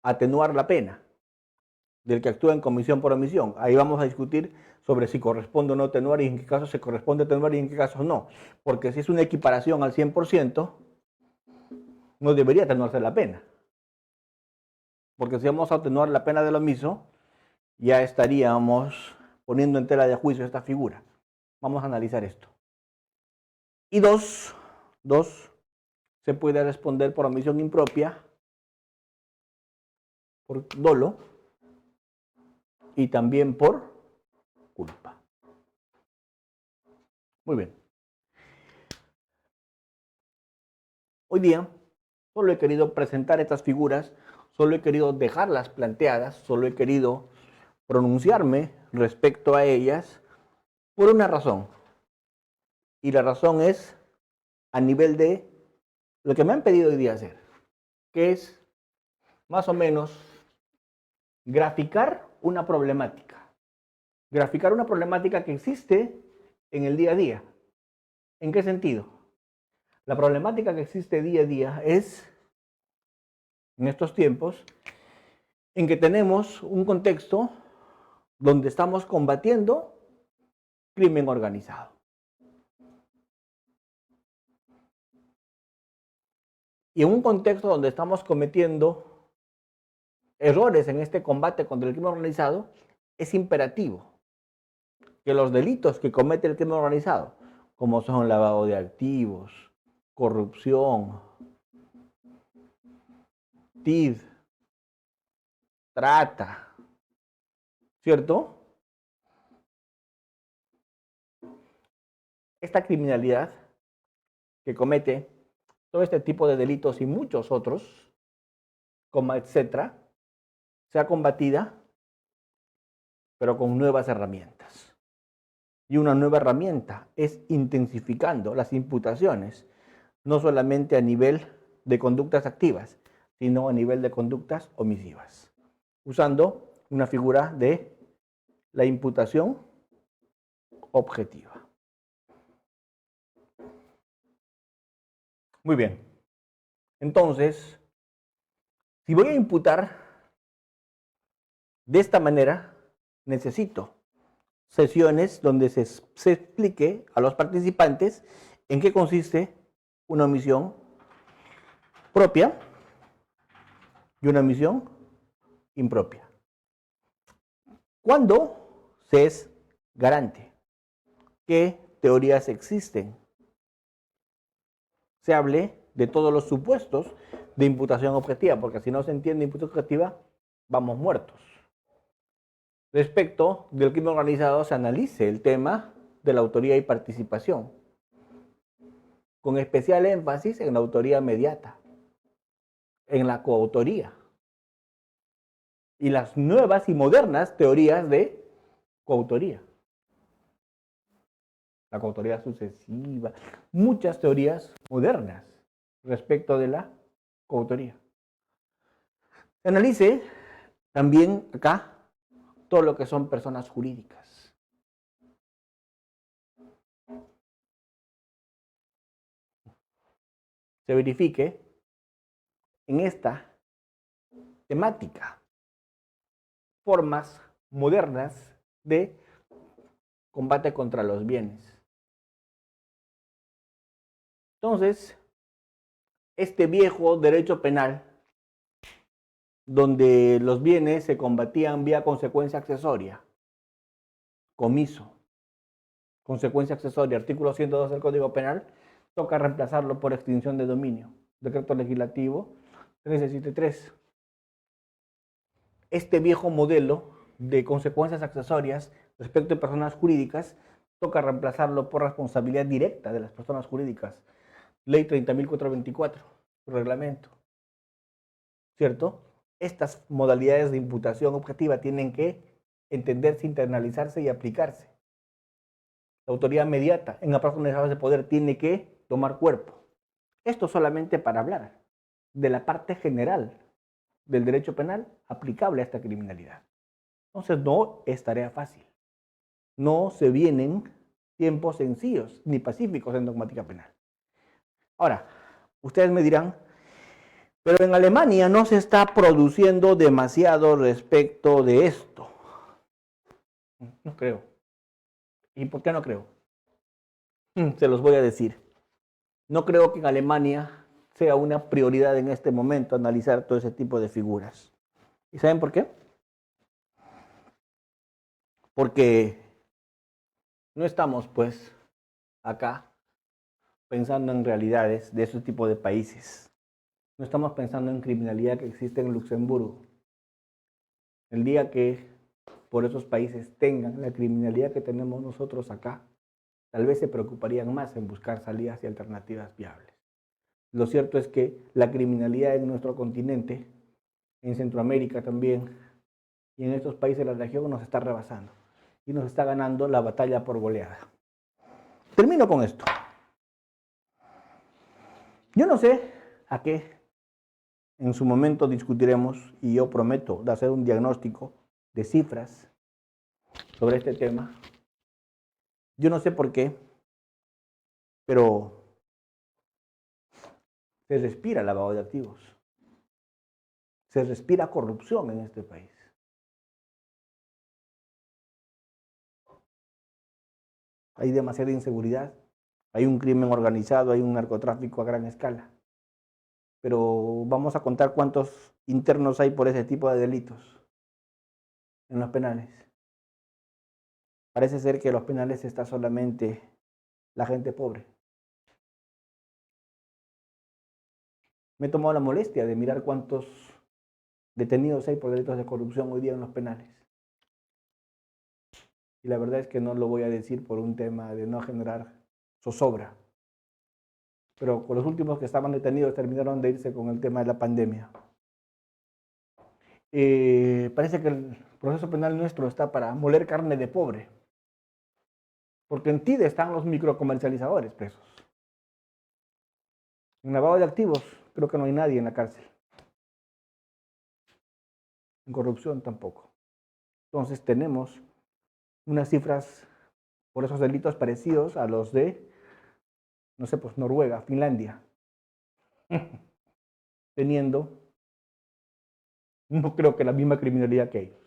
atenuar la pena del que actúa en comisión por omisión. Ahí vamos a discutir sobre si corresponde o no atenuar y en qué casos se corresponde atenuar y en qué casos no. Porque si es una equiparación al 100%, no debería atenuarse la pena. Porque si vamos a atenuar la pena del omiso, ya estaríamos poniendo en tela de juicio esta figura. Vamos a analizar esto. Y dos, se puede responder por omisión impropia, por dolo y también por culpa. Muy bien. Hoy día solo he querido presentar estas figuras, solo he querido dejarlas planteadas, solo he querido pronunciarme respecto a ellas por una razón. Y la razón es a nivel de lo que me han pedido hoy día hacer, que es más o menos graficar una problemática. Graficar una problemática que existe en el día a día. ¿En qué sentido? La problemática que existe día a día es, en estos tiempos, en que tenemos un contexto donde estamos combatiendo crimen organizado. Y en un contexto donde estamos cometiendo errores en este combate contra el crimen organizado, es imperativo que los delitos que comete el crimen organizado, como son lavado de activos, corrupción, TID, trata, ¿cierto? Esta criminalidad que comete todo este tipo de delitos y muchos otros, como etcétera, sea combatida, pero con nuevas herramientas. Y una nueva herramienta es intensificando las imputaciones, no solamente a nivel de conductas activas, sino a nivel de conductas omisivas, usando una figura de la imputación objetiva. Muy bien. Entonces, si voy a imputar de esta manera, necesito sesiones donde se explique a los participantes en qué consiste una omisión propia y una omisión impropia. ¿Cuándo se es garante? ¿Qué teorías existen? Se hable de todos los supuestos de imputación objetiva, porque si no se entiende imputación objetiva, vamos muertos. Respecto del crimen organizado, se analice el tema de la autoría y participación, con especial énfasis en la autoría mediata, en la coautoría y las nuevas y modernas teorías de coautoría. La coautoría sucesiva, muchas teorías modernas respecto de la coautoría. Se analice también acá todo lo que son personas jurídicas. Se verifique en esta temática formas modernas de combate contra los bienes. Entonces, este viejo derecho penal, donde los bienes se combatían vía consecuencia accesoria, comiso, consecuencia accesoria, artículo 102 del Código Penal, toca reemplazarlo por extinción de dominio, decreto legislativo 1373. Este viejo modelo de consecuencias accesorias respecto de personas jurídicas, toca reemplazarlo por responsabilidad directa de las personas jurídicas, ley 30.424, reglamento, ¿cierto? Estas modalidades de imputación objetiva tienen que entenderse, internalizarse y aplicarse. La autoridad mediata en aplazos de poder tiene que tomar cuerpo. Esto solamente para hablar de la parte general del derecho penal aplicable a esta criminalidad. Entonces no es tarea fácil. No se vienen tiempos sencillos ni pacíficos en dogmática penal. Ahora, ustedes me dirán, pero en Alemania no se está produciendo demasiado respecto de esto. No creo. ¿Y por qué no creo? Se los voy a decir. No creo que en Alemania sea una prioridad en este momento analizar todo ese tipo de figuras. ¿Y saben por qué? Porque No estamos, pues, acá pensando en realidades de ese tipo de países. No estamos pensando en criminalidad que existe en Luxemburgo. El día que por esos países tengan la criminalidad que tenemos nosotros acá, tal vez se preocuparían más en buscar salidas y alternativas viables. Lo cierto es que la criminalidad en nuestro continente, en Centroamérica también, y en estos países de la región nos está rebasando y nos está ganando la batalla por goleada. Termino con esto. Yo no sé a qué en su momento discutiremos y yo prometo de hacer un diagnóstico de cifras sobre este tema. Yo no sé por qué, pero se respira lavado de activos. Se respira corrupción en este país. Hay demasiada inseguridad, hay un crimen organizado, hay un narcotráfico a gran escala. Pero vamos a contar cuántos internos hay por ese tipo de delitos en los penales. Parece ser que en los penales está solamente la gente pobre. Me he tomado la molestia de mirar cuántos detenidos hay por delitos de corrupción hoy día en los penales. Y la verdad es que no lo voy a decir por un tema de no generar zozobra. Pero con los últimos que estaban detenidos terminaron de irse con el tema de la pandemia. Parece que el proceso penal nuestro está para moler carne de pobre. Porque en TIDE están los microcomercializadores presos. En lavado de activos creo que no hay nadie en la cárcel. En corrupción tampoco. Entonces tenemos unas cifras por esos delitos parecidos a los de, no sé, pues Noruega, Finlandia, teniendo, no creo que la misma criminalidad que ellos.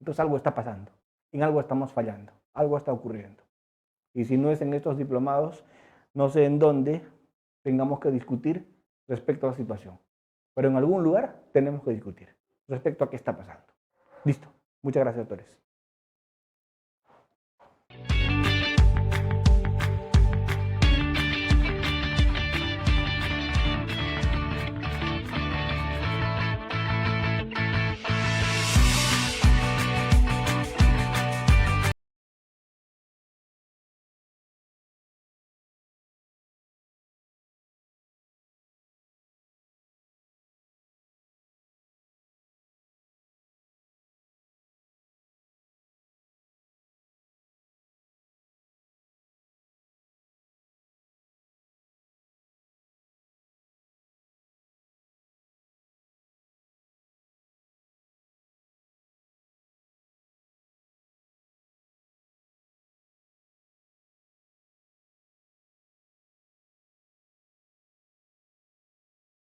Entonces algo está pasando, en algo estamos fallando, algo está ocurriendo. Y si no es en estos diplomados, no sé en dónde tengamos que discutir respecto a la situación. Pero en algún lugar tenemos que discutir respecto a qué está pasando. Listo. Muchas gracias, doctores.